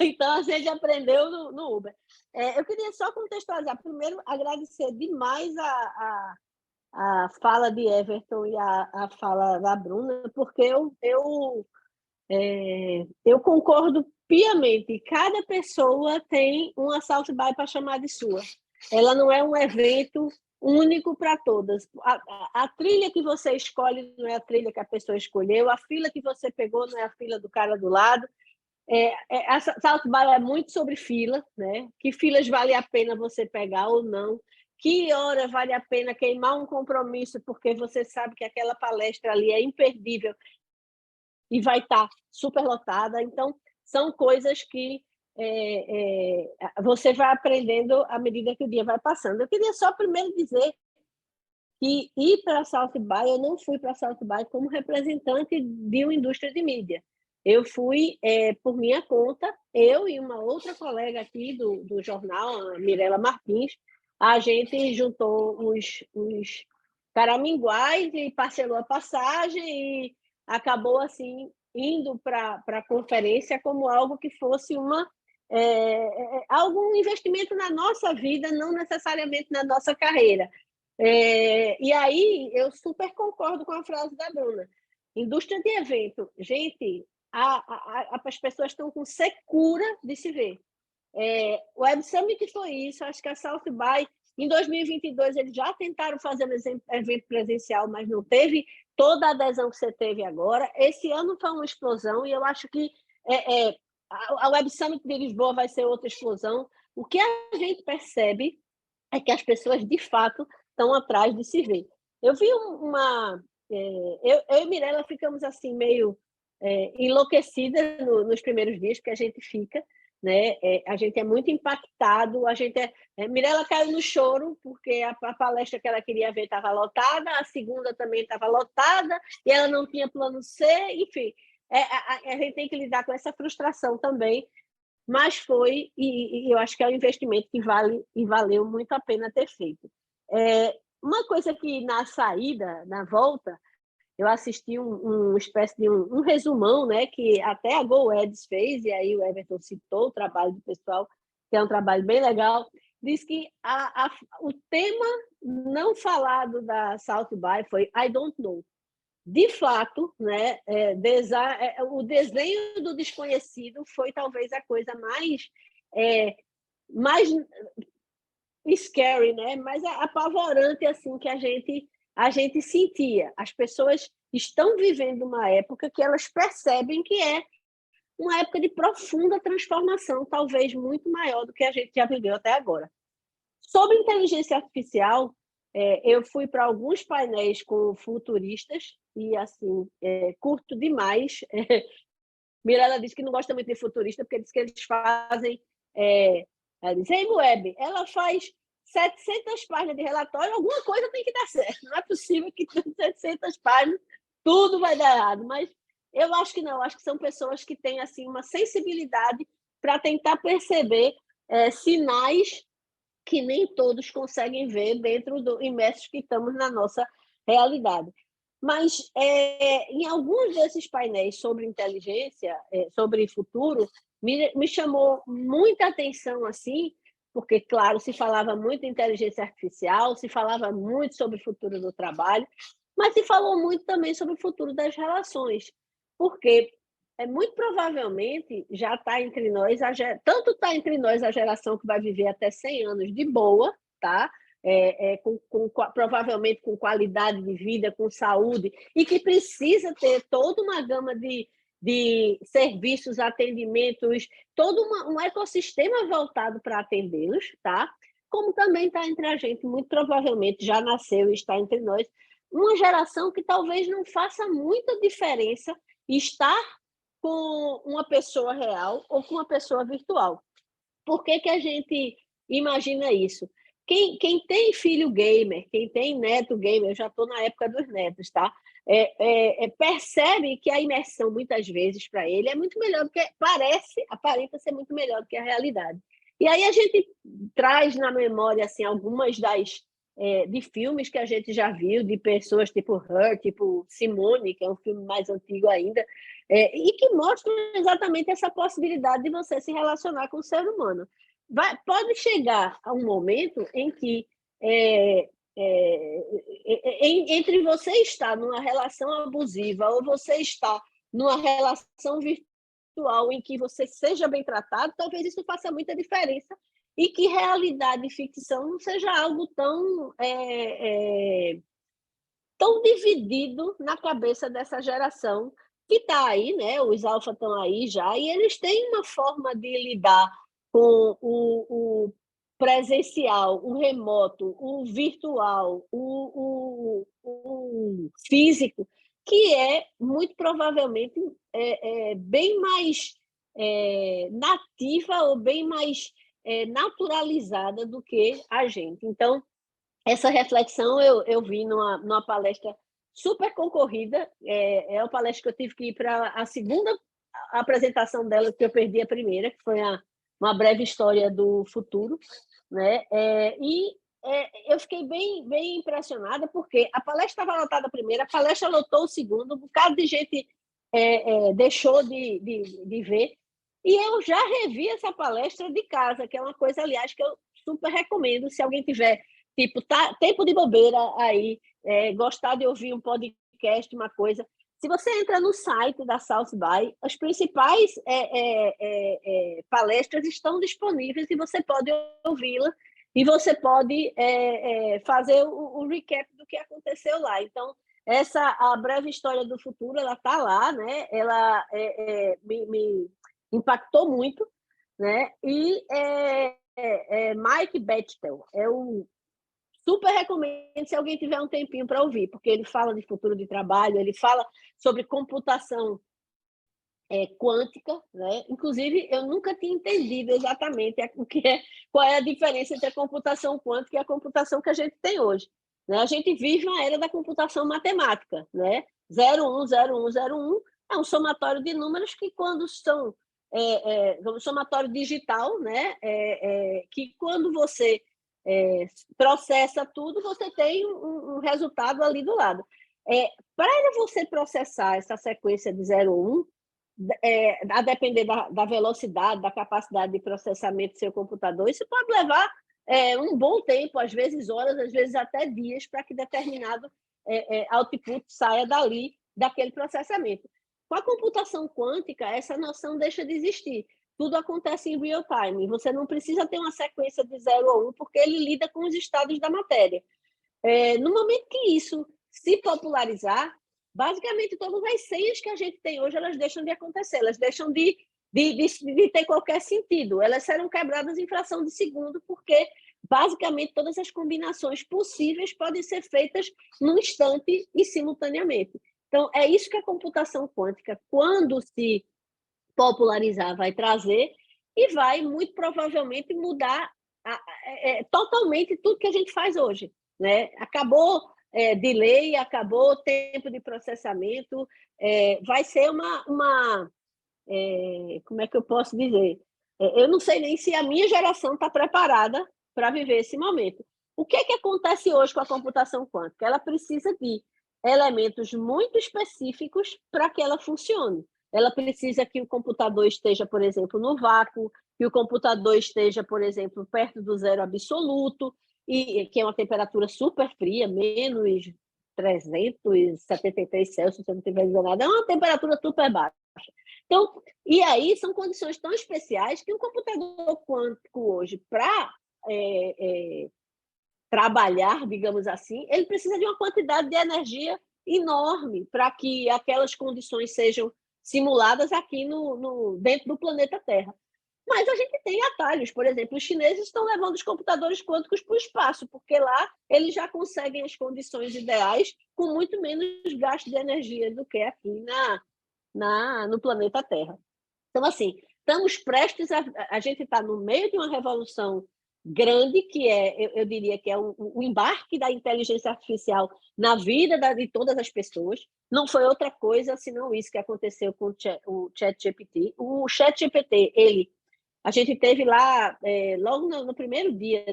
S5: Então, a gente aprendeu no Uber. Eu queria só contextualizar. Primeiro, agradecer demais a fala de Everton e a fala da Bruna, porque eu concordo piamente. Cada pessoa tem uma South by para chamar de sua. Ela não é um evento único para todas. A trilha que você escolhe não é a trilha que a pessoa escolheu, a fila que você pegou não é a fila do cara do lado. A South by é muito sobre fila, né? Que filas vale a pena você pegar ou não, que hora vale a pena queimar um compromisso porque você sabe que aquela palestra ali é imperdível e vai estar super lotada. Então, são coisas que você vai aprendendo à medida que o dia vai passando. Eu queria só primeiro dizer que ir para a South by, eu não fui para a South by como representante de uma indústria de mídia. Eu fui por minha conta, eu e uma outra colega aqui do jornal, a Mirela Martins, a gente juntou os caraminguais e parcelou a passagem e acabou assim indo para a conferência como algo que fosse algum investimento na nossa vida, não necessariamente na nossa carreira. E aí eu super concordo com a frase da Bruna. Indústria de evento, gente, as pessoas estão com secura de se ver. O Web Summit foi isso, acho que a South by, em 2022, eles já tentaram fazer um evento presencial, mas não teve toda a adesão que você teve agora. Esse ano foi uma explosão e eu acho que a Web Summit de Lisboa vai ser outra explosão. O que a gente percebe é que as pessoas, de fato, estão atrás de se ver. Eu vi eu e Mirella ficamos assim meio enlouquecidas nos primeiros dias, porque a gente fica, né? A gente é muito impactado, Mirella caiu no choro, porque a palestra que ela queria ver estava lotada, a segunda também estava lotada, e ela não tinha plano C, enfim. A gente tem que lidar com essa frustração também, mas foi, e eu acho que é um investimento que vale e valeu muito a pena ter feito. Uma coisa que na saída, na volta, eu assisti uma espécie de um resumão, né, que até a GoEds fez, e aí o Everton citou o trabalho do pessoal, que é um trabalho bem legal. Diz que o tema não falado da South by foi I don't know. De fato, né, o desenho do desconhecido foi talvez a coisa mais scary, né, mais apavorante assim que a gente sentia. As pessoas estão vivendo uma época que elas percebem que é uma época de profunda transformação, talvez muito maior do que a gente já viveu até agora. Sobre inteligência artificial, eu fui para alguns painéis com futuristas e, assim, curto demais. Mirella disse que não gosta muito de futurista, porque diz que eles fazem... ela diz, Web, ela faz 700 páginas de relatório, alguma coisa tem que dar certo. Não é possível que com 700 páginas tudo vai dar errado, mas eu acho que não, acho que são pessoas que têm assim, uma sensibilidade para tentar perceber sinais que nem todos conseguem ver dentro do imersos que estamos na nossa realidade. Mas em alguns desses painéis sobre inteligência, sobre futuro, me chamou muita atenção assim, porque, claro, se falava muito de inteligência artificial, se falava muito sobre o futuro do trabalho, mas se falou muito também sobre o futuro das relações, porque muito provavelmente já está entre nós, tanto está entre nós a geração que vai viver até 100 anos de boa, tá? Provavelmente com qualidade de vida, com saúde, e que precisa ter toda uma gama de serviços, atendimentos, todo um ecossistema voltado para atendê-los, tá? Como também está entre a gente, muito provavelmente já nasceu e está entre nós, uma geração que talvez não faça muita diferença estar com uma pessoa real ou com uma pessoa virtual. Por que a gente imagina isso? Quem tem filho gamer, quem tem neto gamer, eu já estou na época dos netos, tá? Percebe que a imersão, muitas vezes, para ele é muito melhor do que aparenta ser muito melhor do que a realidade. E aí a gente traz na memória assim, algumas de filmes que a gente já viu, de pessoas tipo Her, tipo Simone, que é um filme mais antigo ainda, e que mostram exatamente essa possibilidade de você se relacionar com o ser humano. Pode chegar a um momento em que entre você estar numa relação abusiva ou você estar numa relação virtual em que você seja bem tratado, talvez isso faça muita diferença e que realidade e ficção não seja algo tão dividido na cabeça dessa geração que está aí, né? Os alfa estão aí já, e eles têm uma forma de lidar com o presencial, o remoto, o virtual, o físico, que é, muito provavelmente, bem mais nativa ou bem mais naturalizada do que a gente. Então, essa reflexão eu vi numa palestra super concorrida, é uma palestra que eu tive que ir para a segunda apresentação dela, que eu perdi a primeira, que foi uma breve história do futuro, né? Eu fiquei bem impressionada, porque a palestra estava lotada a primeira, a palestra lotou o segundo, um bocado de gente deixou de ver, e eu já revi essa palestra de casa, que é uma coisa, aliás, que eu super recomendo, se alguém tiver tempo de bobeira aí, gostar de ouvir um podcast, uma coisa. Se você entra no site da South by, as principais palestras estão disponíveis e você pode ouvi-la e você pode fazer o recap do que aconteceu lá. Então, a breve história do futuro, ela está lá, né? Ela me impactou muito, né? E Mike Bechtel super recomendo se alguém tiver um tempinho para ouvir, porque ele fala de futuro de trabalho, ele fala sobre computação quântica, né? Inclusive, eu nunca tinha entendido exatamente qual é a diferença entre a computação quântica e a computação que a gente tem hoje, né? A gente vive na era da computação matemática, né? 0, 1, 0, 1, 0, 1 é um somatório de números que, quando são um somatório digital, né? Que quando você processa tudo, você tem um resultado ali do lado. Para você processar essa sequência de 0 1, a depender da velocidade, da capacidade de processamento do seu computador, isso pode levar um bom tempo, às vezes horas, às vezes até dias, para que determinado output saia daquele processamento. Com a computação quântica, essa noção deixa de existir. Tudo acontece em real time. Você não precisa ter uma sequência de 0 a 1, porque ele lida com os estados da matéria. No momento que isso se popularizar, basicamente todas as senhas que a gente tem hoje, elas deixam de acontecer, elas deixam de ter qualquer sentido. Elas serão quebradas em fração de segundo, porque basicamente todas as combinações possíveis podem ser feitas num instante e simultaneamente. Então, é isso que a computação quântica, quando se popularizar, vai trazer, e vai, muito provavelmente, mudar totalmente tudo que a gente faz hoje, né? Acabou delay, acabou tempo de processamento, vai ser como é que eu posso dizer? Eu não sei nem se a minha geração está preparada para viver esse momento. O que é que acontece hoje com a computação quântica? Ela precisa de elementos muito específicos para que ela funcione. Ela precisa que o computador esteja, por exemplo, no vácuo, que o computador esteja, por exemplo, perto do zero absoluto, e que é uma temperatura super fria, menos 373 Celsius, se eu não estiver dizendo nada, é uma temperatura super baixa. Então, e aí são condições tão especiais que um computador quântico hoje, para trabalhar, digamos assim, ele precisa de uma quantidade de energia enorme para que aquelas condições sejam simuladas aqui dentro do planeta Terra. Mas a gente tem atalhos, por exemplo, os chineses estão levando os computadores quânticos para o espaço, porque lá eles já conseguem as condições ideais com muito menos gasto de energia do que aqui no planeta Terra. Então, assim, estamos prestes a gente está no meio de uma revolução grande, que eu diria que é o embarque da inteligência artificial na vida de todas as pessoas. Não foi outra coisa senão isso que aconteceu com o ChatGPT. O ChatGPT, a gente teve lá, logo no primeiro dia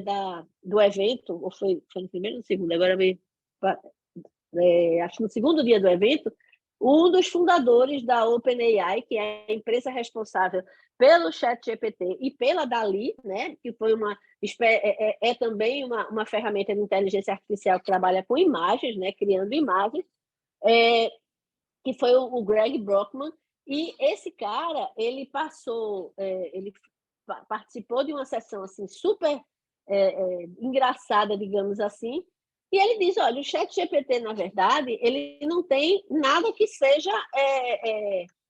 S5: do evento, ou foi no primeiro ou no segundo, agora acho que no segundo dia do evento, um dos fundadores da OpenAI, que é a empresa responsável pelo ChatGPT e pela DALL-E, né, que foi também uma ferramenta de inteligência artificial que trabalha com imagens, né, criando imagens, que foi o Greg Brockman. E esse cara, ele participou de uma sessão assim, super engraçada, digamos assim, e ele diz, olha, o ChatGPT, na verdade, ele não tem nada que seja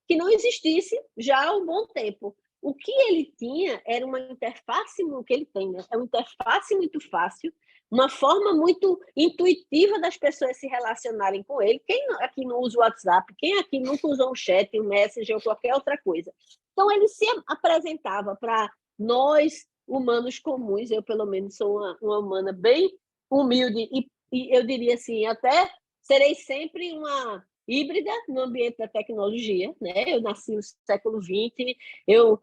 S5: que não existisse já há um bom tempo. O que ele tinha era uma interface, o que ele tem, né? É uma interface muito fácil, uma forma muito intuitiva das pessoas se relacionarem com ele. Quem aqui não usa o WhatsApp? Quem aqui nunca usou um chat, um Messenger ou qualquer outra coisa? Então, ele se apresentava para nós, humanos comuns. Eu, pelo menos, sou uma humana bem humilde e eu diria assim, até serei sempre uma híbrida no ambiente da tecnologia, né? Eu nasci no século XX, eu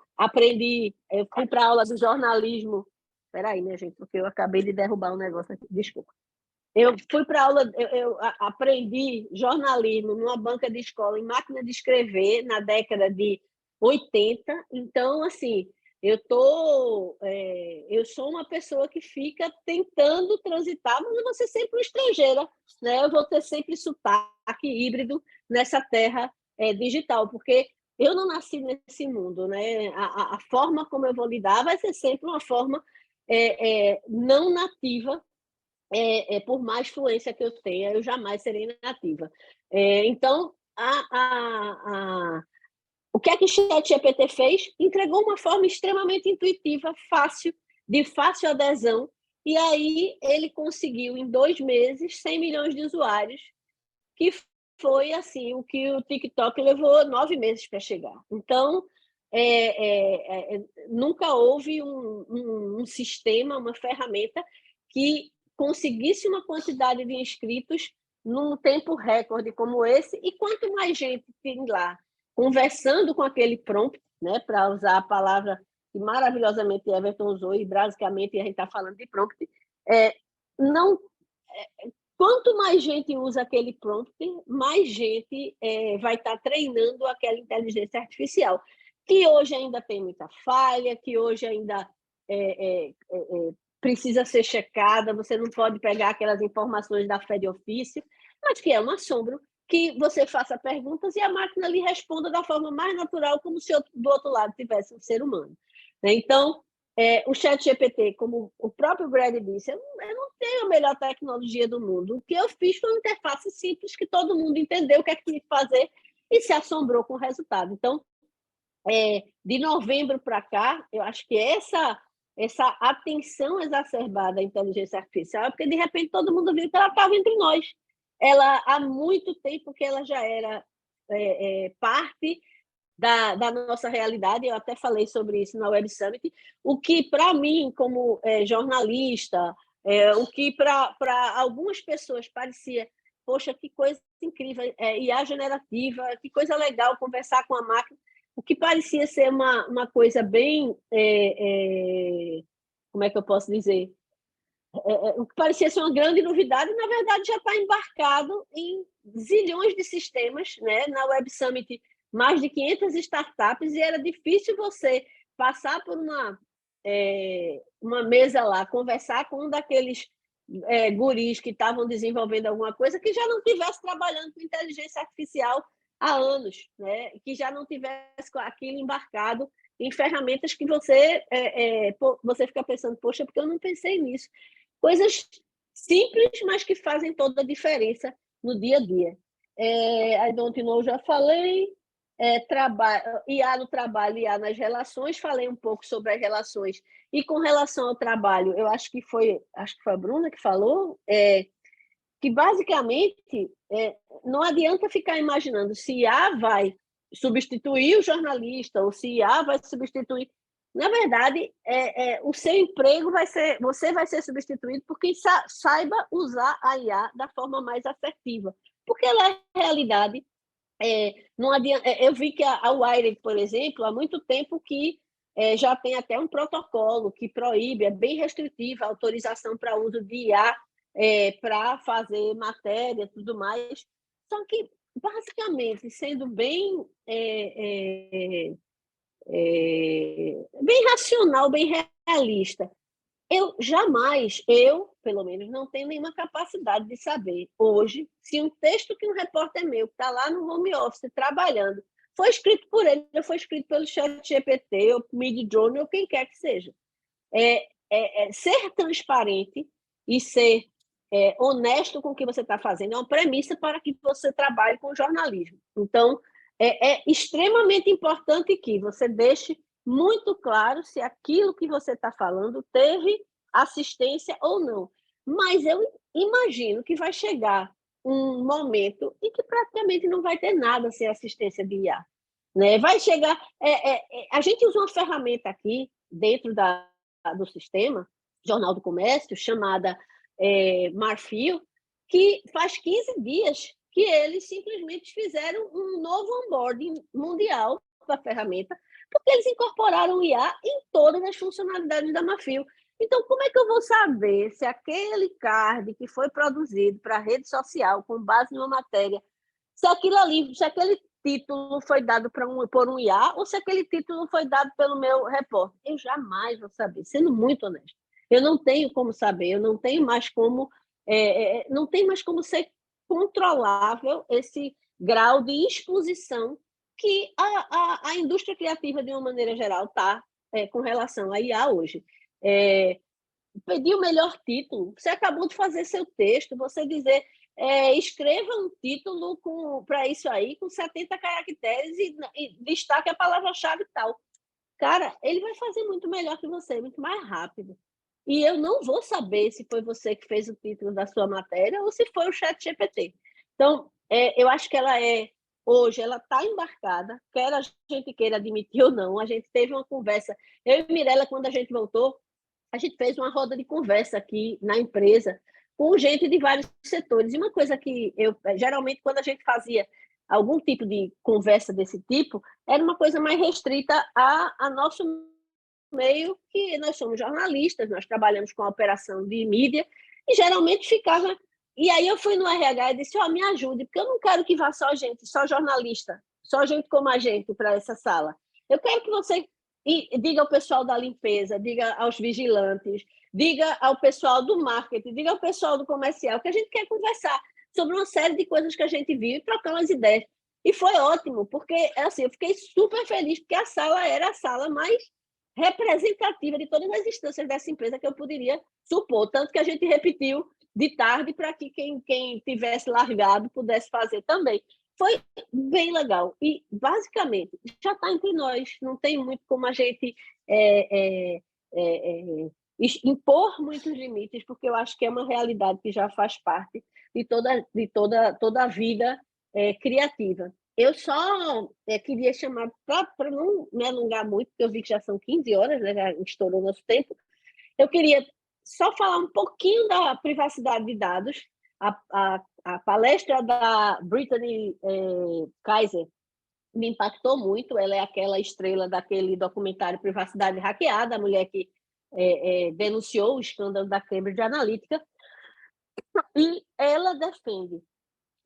S5: fui para a aula de jornalismo. Espera aí, né, gente? Porque eu acabei de derrubar um negócio aqui, desculpa. Eu fui para aula, eu aprendi jornalismo numa banca de escola em máquina de escrever na década de 80. Então, assim, eu sou uma pessoa que fica tentando transitar, mas eu vou ser sempre uma estrangeira, né? Eu vou ter sempre sotaque híbrido nessa terra digital, porque eu não nasci nesse mundo, né? A forma como eu vou lidar vai ser sempre uma forma não nativa, por mais fluência que eu tenha, eu jamais serei nativa. Então, o que é que o ChatGPT fez? Entregou uma forma extremamente intuitiva, de fácil adesão, e aí ele conseguiu, em 2 meses, 100 milhões de usuários, que foi assim o que o TikTok levou 9 meses para chegar. Então, nunca houve um sistema, uma ferramenta que conseguisse uma quantidade de inscritos num tempo recorde como esse, e quanto mais gente tem lá conversando com aquele prompt, né, para usar a palavra que maravilhosamente Everton usou, e basicamente a gente está falando de prompt, quanto mais gente usa aquele prompt, mais gente vai estar treinando aquela inteligência artificial, que hoje ainda tem muita falha, que hoje ainda precisa ser checada, você não pode pegar aquelas informações da fé de ofício, mas que é um assombro que você faça perguntas e a máquina lhe responda da forma mais natural, como se do outro lado tivesse um ser humano. Então, o ChatGPT, como o próprio Greg disse, eu não tenho a melhor tecnologia do mundo. O que eu fiz foi uma interface simples que todo mundo entendeu o que é que tinha que fazer e se assombrou com o resultado. Então, de novembro para cá, eu acho que essa atenção exacerbada à inteligência artificial é porque, de repente, todo mundo viu que ela estava entre nós. Ela, há muito tempo que ela já era parte da nossa realidade. Eu até falei sobre isso na Web Summit. O que, para mim, como jornalista, o que para algumas pessoas parecia, poxa, que coisa incrível, IA generativa, que coisa legal conversar com a máquina, o que parecia ser uma coisa bem, como é que eu posso dizer? O que parecia ser uma grande novidade, na verdade, já está embarcado em zilhões de sistemas, né? Na Web Summit, mais de 500 startups, e era difícil você passar por uma mesa lá, conversar com um daqueles guris que estavam desenvolvendo alguma coisa que já não estivesse trabalhando com inteligência artificial há anos, né? Que já não tivesse aquilo embarcado em ferramentas que você fica pensando, poxa, porque eu não pensei nisso. Coisas simples, mas que fazem toda a diferença no dia a dia. I don't know, já falei. IA no trabalho, IA nas relações, falei um pouco sobre as relações. E com relação ao trabalho, eu acho que foi a Bruna que falou, que basicamente não adianta ficar imaginando se IA vai substituir o jornalista ou se IA vai substituir. Na verdade, o seu emprego você vai ser substituído por quem saiba usar a IA da forma mais assertiva, porque ela é realidade. Não adianta, eu vi que a Wired, por exemplo, há muito tempo que já tem até um protocolo que proíbe, é bem restritiva a autorização para uso de IA para fazer matéria e tudo mais. Só que, basicamente, sendo bem racional, bem realista, eu, pelo menos, não tenho nenhuma capacidade de saber hoje se um texto que um repórter meu, que está lá no home office trabalhando, foi escrito por ele, ou foi escrito pelo ChatGPT, ou Midjourney, ou quem quer que seja. Ser transparente e ser honesto com o que você está fazendo é uma premissa para que você trabalhe com jornalismo. Então, é extremamente importante que você deixe muito claro se aquilo que você está falando teve assistência ou não. Mas eu imagino que vai chegar um momento em que praticamente não vai ter nada sem assistência de IA. Né? Vai chegar... a gente usa uma ferramenta aqui, dentro do sistema, Jornal do Comércio, chamada Marfil, que faz 15 dias que eles simplesmente fizeram um novo onboarding mundial da ferramenta, porque eles incorporaram o IA em todas as funcionalidades da Marfil. Então, como é que eu vou saber se aquele card que foi produzido para a rede social com base numa matéria, se aquele título foi dado por um IA ou se aquele título foi dado pelo meu repórter? Eu jamais vou saber, sendo muito honesto. Eu não tenho como saber, eu não tenho mais como, não tem mais como ser controlável esse grau de exposição que a indústria criativa, de uma maneira geral, está com relação à IA hoje. Pedir o melhor título, você acabou de fazer seu texto, você dizer, escreva um título para isso aí, com 70 caracteres e destaque a palavra-chave e tal. Cara, ele vai fazer muito melhor que você, muito mais rápido. E eu não vou saber se foi você que fez o título da sua matéria ou se foi o ChatGPT. Então, eu acho que hoje ela está embarcada, quer a gente queira admitir ou não. A gente teve uma conversa, eu e Mirella, quando a gente voltou, a gente fez uma roda de conversa aqui na empresa com gente de vários setores. E uma coisa que geralmente, quando a gente fazia algum tipo de conversa desse tipo, era uma coisa mais restrita a nosso meio, que nós somos jornalistas, nós trabalhamos com a operação de mídia, e geralmente ficava... E aí eu fui no RH e disse, me ajude, porque eu não quero que vá só jornalista, só gente como a gente para essa sala. Eu quero que você diga ao pessoal da limpeza, diga aos vigilantes, diga ao pessoal do marketing, diga ao pessoal do comercial, que a gente quer conversar sobre uma série de coisas que a gente viu e trocar umas ideias. E foi ótimo, porque assim, eu fiquei super feliz, porque a sala era a sala mais representativa de todas as instâncias dessa empresa que eu poderia supor, tanto que a gente repetiu de tarde para que quem tivesse largado pudesse fazer também. Foi bem legal e, basicamente, já está entre nós, não tem muito como a gente impor muitos limites, porque eu acho que é uma realidade que já faz parte de toda a vida criativa. Eu só queria chamar, para não me alongar muito, porque eu vi que já são 15 horas, né, já estourou nosso tempo, eu queria só falar um pouquinho da privacidade de dados. A palestra da Brittany Kaiser me impactou muito, ela é aquela estrela daquele documentário Privacidade Hackeada, a mulher que denunciou o escândalo da Cambridge Analytica, e ela defende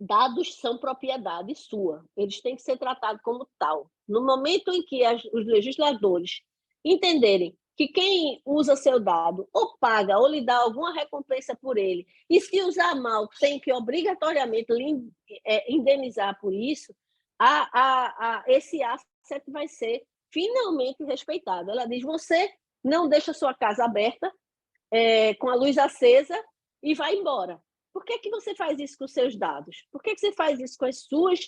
S5: dados são propriedade sua, eles têm que ser tratados como tal. No momento em que os legisladores entenderem que quem usa seu dado ou paga ou lhe dá alguma recompensa por ele, e se usar mal tem que obrigatoriamente indenizar por isso, esse asset vai ser finalmente respeitado. Ela diz, você não deixa sua casa aberta, com a luz acesa e vai embora. Por que você faz isso com os seus dados? Por que você faz isso com as suas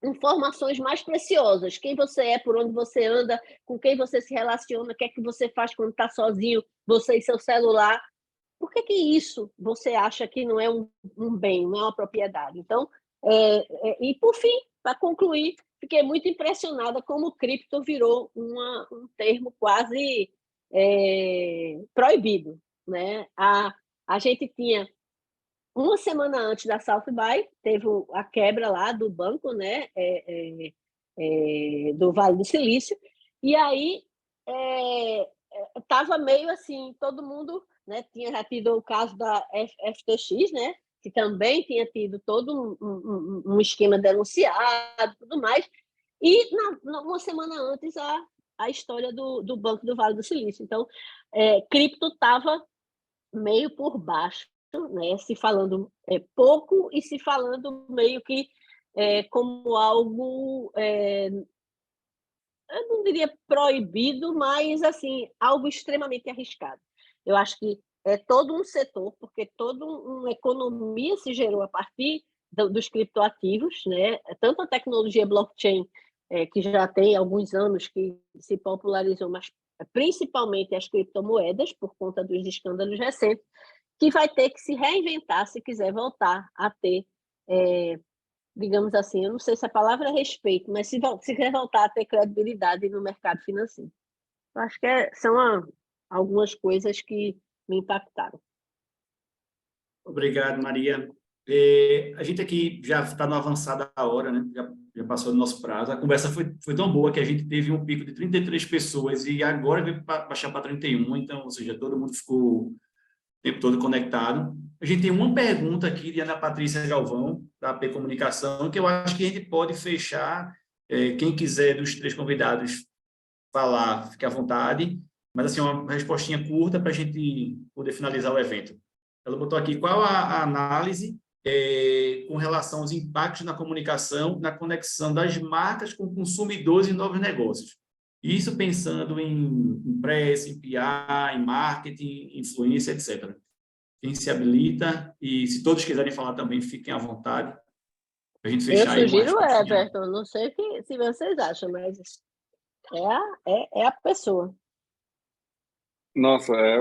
S5: informações mais preciosas? Quem você é, por onde você anda, com quem você se relaciona, o que é que você faz quando está sozinho, você e seu celular? Por que isso você acha que não é um bem, não é uma propriedade? Então, e por fim, para concluir, fiquei muito impressionada como o cripto virou um termo quase proibido, né? A gente tinha, uma semana antes da South By, teve a quebra lá do banco, né? Do Vale do Silício, e aí estava meio assim, todo mundo, né, tinha já tido o caso da FTX, né, que também tinha tido todo um esquema denunciado e tudo mais, e uma semana antes a história do Banco do Vale do Silício. Então, cripto estava meio por baixo, né, se falando pouco e se falando meio que como algo, eu não diria proibido, mas assim, algo extremamente arriscado. Eu acho que é todo um setor, porque toda uma economia se gerou a partir dos criptoativos, né? Tanto a tecnologia blockchain, que já tem alguns anos que se popularizou, mas principalmente as criptomoedas, por conta dos escândalos recentes, que vai ter que se reinventar se quiser voltar a ter, digamos assim, eu não sei se a palavra é respeito, mas se quer voltar a ter credibilidade no mercado financeiro. Eu acho que são algumas coisas que me impactaram.
S2: Obrigado, Maria. A gente aqui já está no avançado da hora, né? Já passou do nosso prazo. A conversa foi tão boa que a gente teve um pico de 33 pessoas e agora veio baixar para 31, então, ou seja, todo mundo ficou o tempo todo conectado. A gente tem uma pergunta aqui de Ana Patrícia Galvão, da AP Comunicação, que eu acho que a gente pode fechar. Quem quiser dos 3 convidados falar, fique à vontade, mas assim, uma respostinha curta para a gente poder finalizar o evento. Ela botou aqui, qual a análise com relação aos impactos na comunicação, na conexão das marcas com consumidores e novos negócios? Isso pensando em press, em PR, em marketing, influência, etc. Quem se habilita, e se todos quiserem falar também, fiquem à vontade, para a gente fechar
S5: Eu
S2: aí uma
S5: sugiro o
S2: respostinha.
S5: Everton, não sei se vocês acham, mas é a pessoa.
S3: Nossa, é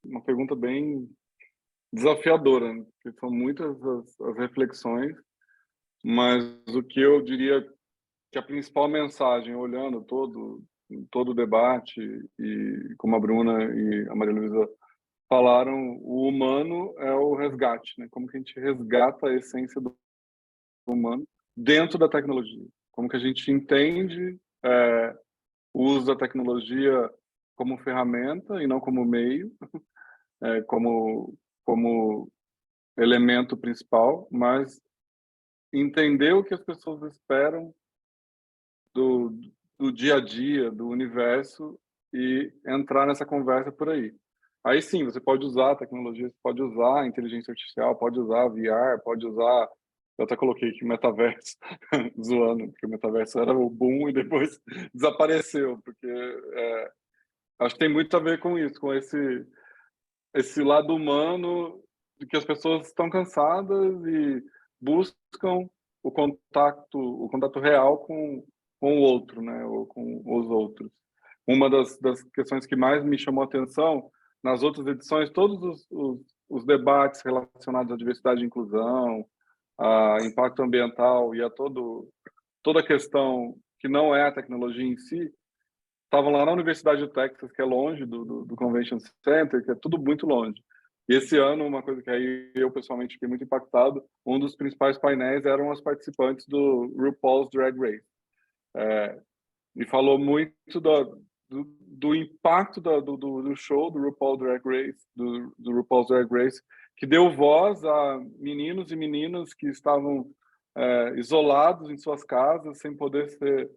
S3: uma pergunta bem desafiadora, né? Porque são muitas as reflexões, mas o que eu diria que a principal mensagem, olhando todo o debate, e como a Bruna e a Maria Luísa falaram, o humano é o resgate, né? Como que a gente resgata a essência do humano dentro da tecnologia? Como que a gente entende, usa a tecnologia como ferramenta e não como meio, como elemento principal, mas entender o que as pessoas esperam do dia a dia, do universo, e entrar nessa conversa por aí. Aí sim, você pode usar a tecnologia, você pode usar a inteligência artificial, pode usar VR, pode usar Eu até coloquei aqui metaverso, zoando, porque o metaverso era o boom e depois desapareceu, porque acho que tem muito a ver com isso, com esse lado humano de que as pessoas estão cansadas e buscam o contato real com o outro, né, ou com os outros. Uma das questões que mais me chamou a atenção nas outras edições, todos os debates relacionados à diversidade e inclusão, a impacto ambiental e a toda a questão que não é a tecnologia em si, estavam lá na Universidade do Texas, que é longe do Convention Center, que é tudo muito longe. E esse ano, uma coisa que aí eu pessoalmente fiquei muito impactado, um dos principais painéis eram as participantes do RuPaul's Drag Race. E falou muito do impacto do show do RuPaul's Drag Race, do RuPaul's Drag Race, que deu voz a meninos e meninas que estavam isolados em suas casas, sem poder ser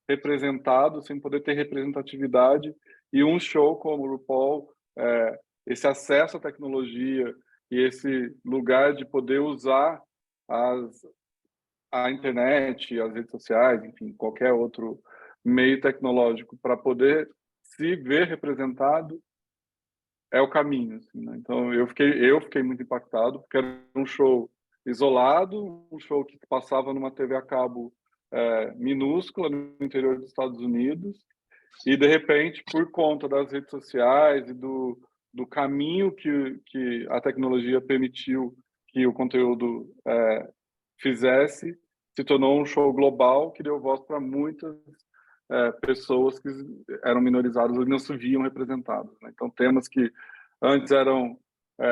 S3: representados, sem poder ter representatividade, e um show como o RuPaul, esse acesso à tecnologia e esse lugar de poder usar a internet, as redes sociais, enfim, qualquer outro meio tecnológico para poder se ver representado é o caminho, assim, né? Então eu fiquei muito impactado, porque era um show isolado, um show que passava numa TV a cabo minúscula no interior dos Estados Unidos, e de repente, por conta das redes sociais e do caminho que a tecnologia permitiu que o conteúdo fizesse, se tornou um show global que deu voz para muitas pessoas que eram minorizadas e não se viam representadas, né? Então, temas que antes eram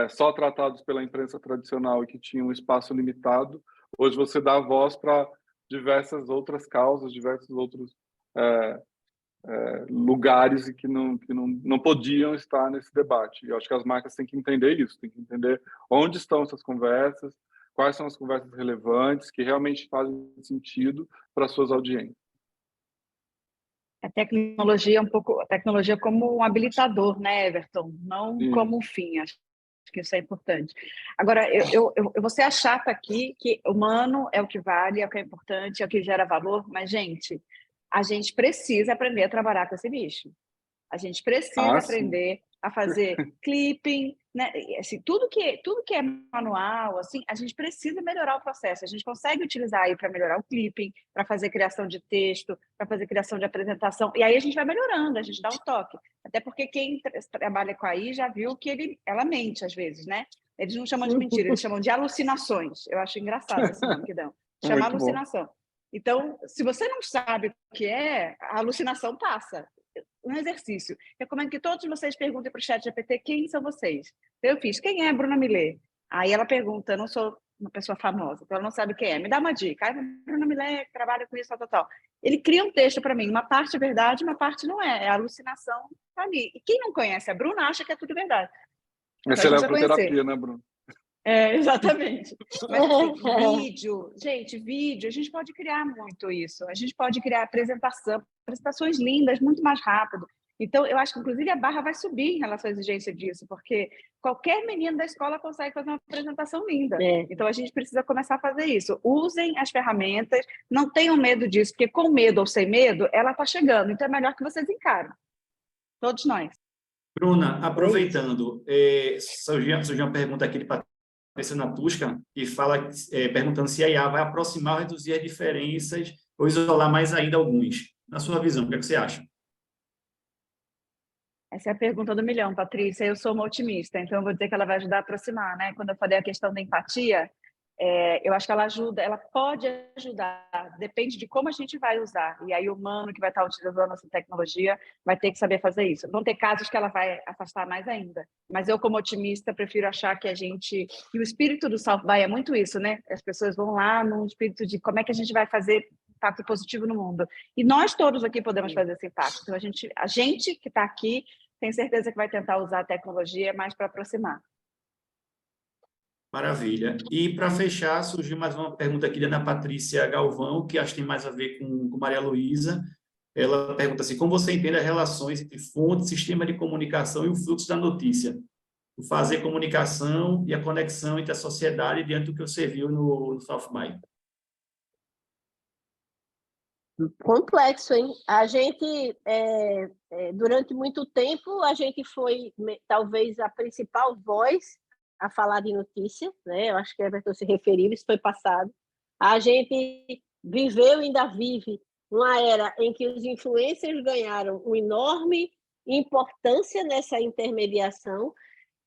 S3: só tratados pela imprensa tradicional e que tinham um espaço limitado, hoje você dá voz para diversas outras causas, diversos outros lugares e que não podiam estar nesse debate. E eu acho que as marcas têm que entender isso, têm que entender onde estão essas conversas, quais são as conversas relevantes, que realmente fazem sentido para suas audiências.
S4: A tecnologia a tecnologia como um habilitador, né, Everton? Não como um fim. Acho que isso é importante. Agora, eu vou ser a chata aqui, que humano é o que vale, é o que é importante, é o que gera valor, mas, gente, a gente precisa aprender a trabalhar com esse bicho. A gente precisa aprender a fazer clipping, né? Assim, tudo que é manual, assim, a gente precisa melhorar o processo. A gente consegue utilizar aí para melhorar o clipping, para fazer criação de texto, para fazer criação de apresentação. E aí a gente vai melhorando, a gente dá um toque. Até porque quem trabalha com a AI já viu que ela mente às vezes, né? Eles não chamam de mentira, eles chamam de alucinações. Eu acho engraçado esse nome que dão. Chama alucinação. Então, se você não sabe o que é, a alucinação passa. Um exercício. Recomendo que todos vocês perguntem para o chat GPT quem são vocês. Eu fiz, quem é Bruna Millet? Aí ela pergunta, eu não sou uma pessoa famosa, então ela não sabe quem é. Me dá uma dica. Bruna Millet trabalha com isso, tal. Ele cria um texto para mim, uma parte é verdade, uma parte não é. É a alucinação ali. E quem não conhece a Bruna acha que é tudo verdade.
S3: Mas você leva para terapia, né, Bruna?
S4: Exatamente. Mas assim, vídeo, a gente pode criar muito isso. A gente pode criar apresentações lindas, muito mais rápido. Então, eu acho que, inclusive, a barra vai subir em relação à exigência disso, porque qualquer menino da escola consegue fazer uma apresentação linda. Então, a gente precisa começar a fazer isso. Usem as ferramentas, não tenham medo disso, porque com medo ou sem medo, ela está chegando. Então, é melhor que vocês encarem. Todos nós.
S2: Bruna, aproveitando, surgiu uma pergunta aqui de Patrícia Natusca, que fala, perguntando se a IA vai aproximar ou reduzir as diferenças ou isolar mais ainda alguns. Na sua visão, o que é que você acha?
S4: Essa é a pergunta do milhão, Patrícia. Eu sou uma otimista, então eu vou dizer que ela vai ajudar a aproximar, né? Quando eu falei a questão da empatia, eu acho que ela ajuda, ela pode ajudar, depende de como a gente vai usar. E aí o humano que vai estar utilizando essa tecnologia vai ter que saber fazer isso. Vão ter casos que ela vai afastar mais ainda. Mas eu, como otimista, prefiro achar que e o espírito do South by é muito isso, né? As pessoas vão lá num espírito de como é que a gente vai fazer impacto positivo no mundo. E nós todos aqui podemos fazer esse impacto. Então, a gente que está aqui tem certeza que vai tentar usar a tecnologia mais para aproximar.
S2: Maravilha. E, para fechar, surgiu mais uma pergunta aqui da Ana Patrícia Galvão, que acho que tem mais a ver com Maria Luísa. Ela pergunta assim, como você entende as relações entre fonte, sistema de comunicação e o fluxo da notícia? o fazer comunicação e a conexão entre a sociedade diante do que você viu no South by.
S5: Complexo, hein? A gente, durante muito tempo, a gente foi talvez a principal voz a falar de notícia, né? Eu acho que Everton se referiu, isso foi passado. A gente viveu e ainda vive uma era em que os influencers ganharam uma enorme importância nessa intermediação,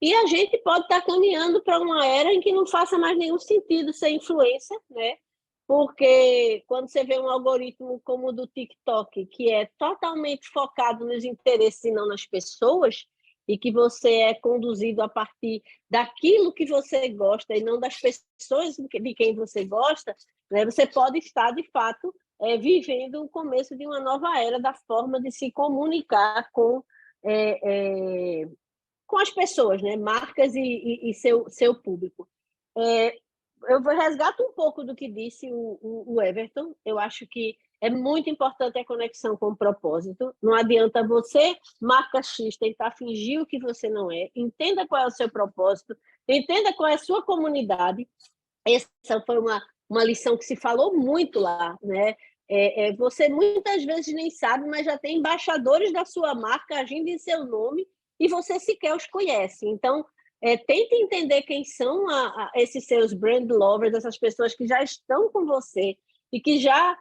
S5: e a gente pode estar caminhando para uma era em que não faça mais nenhum sentido ser influencer, né? Porque quando você vê um algoritmo como o do TikTok, que é totalmente focado nos interesses e não nas pessoas, e que você é conduzido a partir daquilo que você gosta e não das pessoas de quem você gosta, né, você pode estar, de fato, vivendo o começo de uma nova era da forma de se comunicar com as pessoas, né, marcas e seu público. Eu resgato um pouco do que disse o Everton. Eu acho que é muito importante a conexão com o propósito. Não adianta você, marca X, tentar fingir o que você não é. Entenda qual é o seu propósito, entenda qual é a sua comunidade. Essa foi uma lição que se falou muito lá, né? Você muitas vezes nem sabe, mas já tem embaixadores da sua marca agindo em seu nome e você sequer os conhece. Então, tente entender quem são esses seus brand lovers, essas pessoas que já estão com você e que já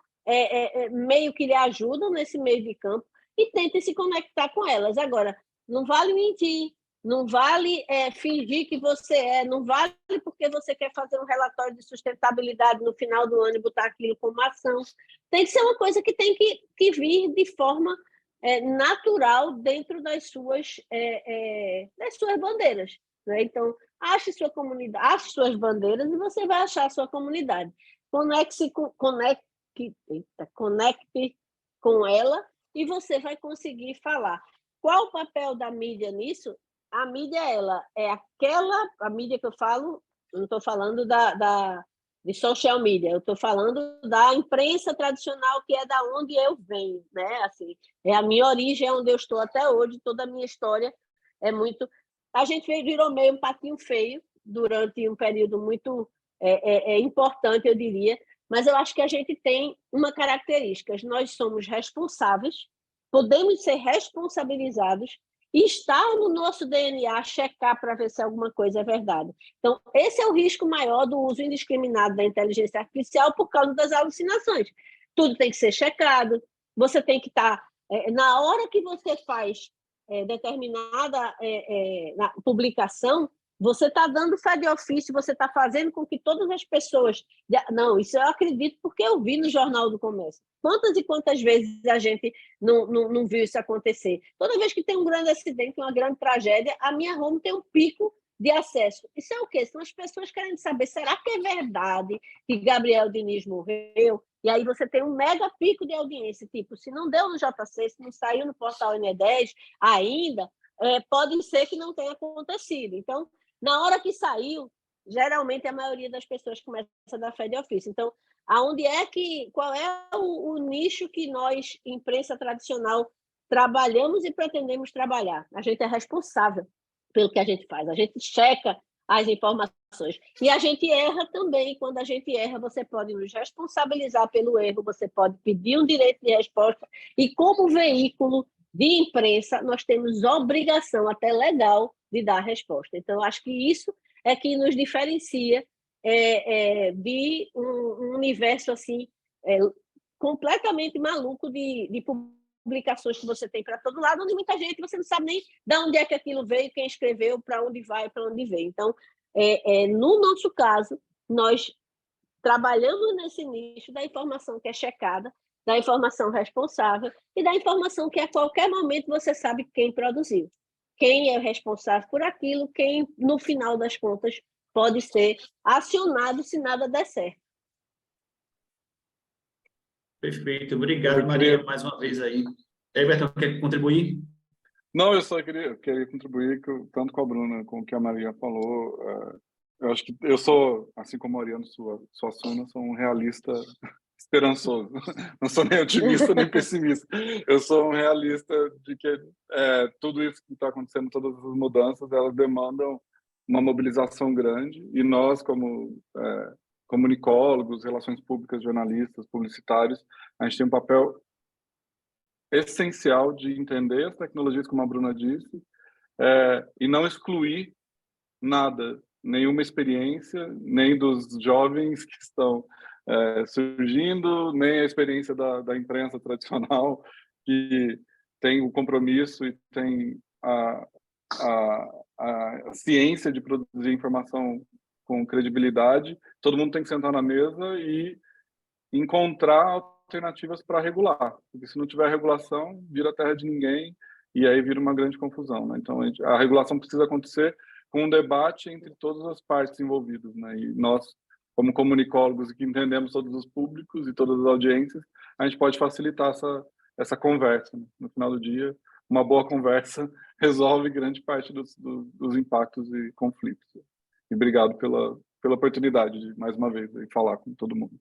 S5: meio que lhe ajudam nesse meio de campo, e tente se conectar com elas. Agora, não vale mentir, não vale fingir que você não vale porque você quer fazer um relatório de sustentabilidade no final do ano e botar aquilo como ação. Tem que ser uma coisa que tem que vir de forma natural dentro das suas bandeiras. Né? Então, ache sua comunidade, ache suas bandeiras e você vai achar a sua comunidade. Conecte com ela e você vai conseguir falar. Qual o papel da mídia nisso? A mídia, ela é a mídia que eu falo, eu não estou falando de social media, eu estou falando da imprensa tradicional, que é da onde eu venho, né? Assim, é a minha origem, é onde eu estou até hoje, toda a minha história é muito... A gente virou meio um patinho feio durante um período muito importante, eu diria, mas eu acho que a gente tem uma característica: nós somos responsáveis, podemos ser responsabilizados e está no nosso DNA checar para ver se alguma coisa é verdade. Então, esse é o risco maior do uso indiscriminado da inteligência artificial por causa das alucinações. Tudo tem que ser checado, você tem que estar... na hora que você faz determinada na publicação, você está dando fé de ofício, você está fazendo com que todas as pessoas... Não, isso eu acredito porque eu vi no Jornal do Comércio. Quantas e quantas vezes a gente não viu isso acontecer? Toda vez que tem um grande acidente, uma grande tragédia, a minha home tem um pico de acesso. Isso é o quê? São as pessoas querendo saber, será que é verdade que Gabriel Diniz morreu? E aí você tem um mega pico de audiência, tipo, se não deu no JC, se não saiu no portal NE10 ainda, pode ser que não tenha acontecido. Então, na hora que saiu, geralmente a maioria das pessoas começa a dar fé de ofício. Então, qual é o nicho que nós, imprensa tradicional, trabalhamos e pretendemos trabalhar? A gente é responsável pelo que a gente faz, a gente checa as informações. E a gente erra também. Quando a gente erra, você pode nos responsabilizar pelo erro, você pode pedir um direito de resposta, e como veículo de imprensa, nós temos obrigação, até legal, de dar resposta. Então, acho que isso é que nos diferencia de um universo assim completamente maluco de publicações que você tem para todo lado, onde muita gente você não sabe nem de onde é que aquilo veio, quem escreveu, para onde vai, para onde veio. Então, no nosso caso, nós trabalhamos nesse nicho da informação que é checada, da informação responsável e da informação que a qualquer momento você sabe quem produziu, quem é responsável por aquilo, quem, no final das contas, pode ser acionado se nada der certo.
S2: Perfeito. Obrigado, Maria, mais uma vez aí. Everton, quer contribuir?
S3: Não, eu só queria contribuir tanto com a Bruna como que a Maria falou. Eu acho que eu sou, assim como a Mariana, sua Suna, sou um realista esperançoso. Não sou nem otimista nem pessimista. Eu sou um realista de que tudo isso que está acontecendo, todas essas mudanças, elas demandam uma mobilização grande e nós, como comunicólogos, relações públicas, jornalistas, publicitários, a gente tem um papel essencial de entender as tecnologias, como a Bruna disse, e não excluir nada, nenhuma experiência, nem dos jovens que estão surgindo, nem a experiência da imprensa tradicional, que tem o compromisso e tem a ciência de produzir informação com credibilidade. Todo mundo tem que sentar na mesa e encontrar alternativas para regular, porque se não tiver regulação, vira terra de ninguém e aí vira uma grande confusão, né? Então, a regulação precisa acontecer com um debate entre todas as partes envolvidas, né? E nós, como comunicólogos que entendemos todos os públicos e todas as audiências, a gente pode facilitar essa conversa, né? No final do dia, uma boa conversa resolve grande parte dos impactos e conflitos. E obrigado pela oportunidade de, mais uma vez, de falar com todo mundo.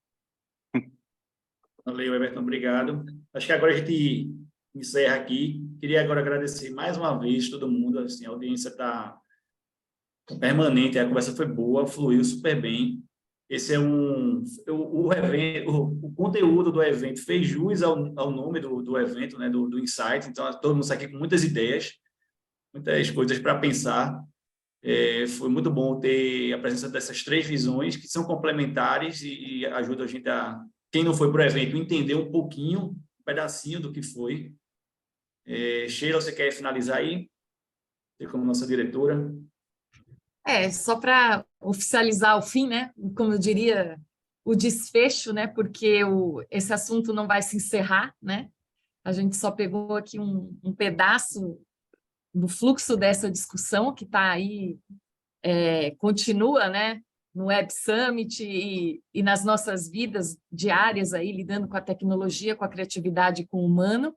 S2: Valeu, Everton, obrigado. Acho que agora a gente encerra aqui. Queria agora agradecer mais uma vez todo mundo, assim, a audiência está permanente, a conversa foi boa, fluiu super bem. Esse é o evento, o conteúdo do evento fez jus ao nome do evento, né, do Insight, então todo mundo sai aqui com muitas ideias, muitas coisas para pensar. Foi muito bom ter a presença dessas três visões, que são complementares e ajudam a gente a, quem não foi para o evento, entender um pouquinho, um pedacinho do que foi. Sheila, você quer finalizar aí? Você como nossa diretora.
S1: Só para oficializar o fim, né? Como eu diria, o desfecho, né? Porque esse assunto não vai se encerrar, né? A gente só pegou aqui um pedaço do fluxo dessa discussão que está aí, continua, né? No Web Summit e nas nossas vidas diárias aí, lidando com a tecnologia, com a criatividade e com o humano.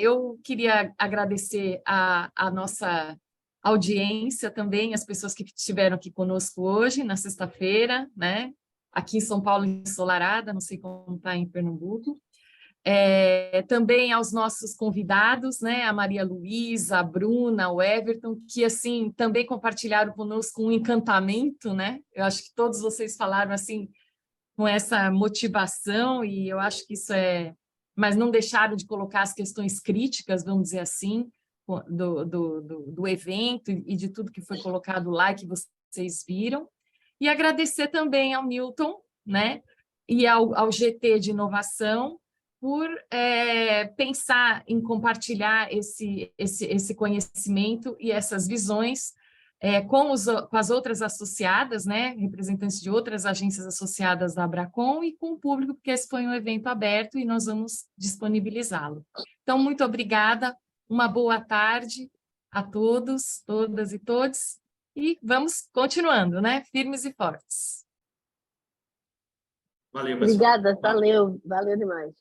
S1: Eu queria agradecer a nossa audiência também, as pessoas que estiveram aqui conosco hoje, na sexta-feira, né? Aqui em São Paulo, ensolarada, não sei como está em Pernambuco. Também aos nossos convidados, né? A Maria Luísa, a Bruna, o Everton, que assim também compartilharam conosco um encantamento, né? Eu acho que todos vocês falaram assim com essa motivação e eu acho que isso mas não deixaram de colocar as questões críticas, vamos dizer assim, do evento e de tudo que foi colocado lá e que vocês viram. E agradecer também ao Newton, né? E ao GT de Inovação, por pensar em compartilhar esse conhecimento e essas visões com as outras associadas, né, representantes de outras agências associadas da Abracom e com o público, porque esse foi um evento aberto e nós vamos disponibilizá-lo. Então, muito obrigada, uma boa tarde a todos, todas e todos, e vamos continuando, né, firmes e fortes.
S2: Valeu, pessoal.
S5: Obrigada, valeu demais.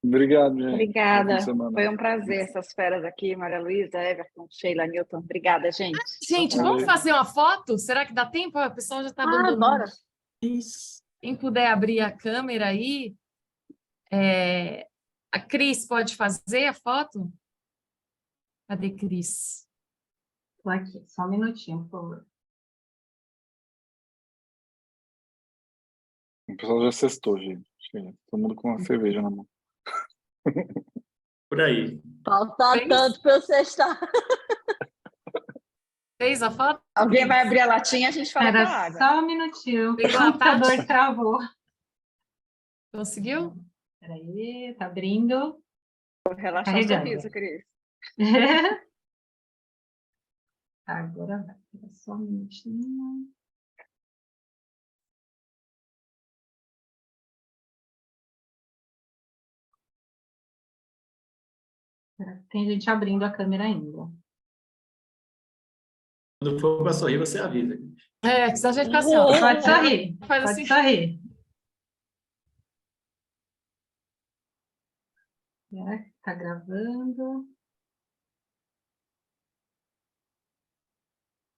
S3: Obrigado, gente.
S4: Obrigada. Foi um prazer essas feras aqui, Maria Luísa, Everton, Sheila, Newton. Obrigada, gente.
S1: Gente, vamos fazer uma foto? Será que dá tempo? O pessoal já está abandonando.
S5: Bora.
S1: Isso. Quem puder abrir a câmera aí. A Cris pode fazer a foto? Cadê Cris?
S6: Estou aqui, só um minutinho, por favor.
S3: O pessoal já sextou, gente. Todo mundo com uma cerveja na mão.
S2: Por aí.
S5: Falta tanto para eu sextar.
S1: Fez a foto?
S4: Alguém vai abrir a latinha, a gente fala com a
S6: Era
S4: água.
S6: só um minutinho, o
S1: Pegou a
S6: computador
S1: Tati?
S6: travou.
S1: Conseguiu?
S6: Espera aí, tá abrindo.
S4: Vou relaxar o
S6: Carregando.
S4: sorriso, Cris.
S6: Agora vai, era só um minutinho. Tem gente abrindo a câmera ainda.
S2: Quando for para sorrir, você avisa.
S1: Senão a gente fica assim, ó.
S6: Pode sorrir,
S1: Faz
S6: pode
S1: assim.
S6: sorrir. Tá gravando.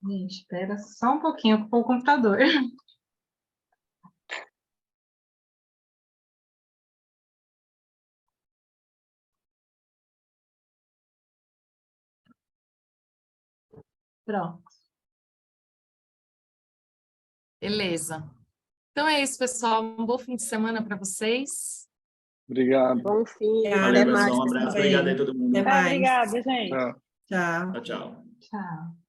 S6: Gente, espera só um pouquinho com o computador. Pronto.
S1: Beleza. Então é isso, pessoal. Um bom fim de semana para vocês.
S3: Obrigado.
S5: Bom fim,
S7: Obrigada,
S5: até
S2: Valeu,
S5: mais.
S2: pessoal. Um abraço.
S7: também.
S2: Obrigado aí a todo mundo.
S7: Até mais.
S4: Obrigada, gente.
S3: Tchau.
S7: Tchau.
S2: Tchau, tchau.
S6: Tchau.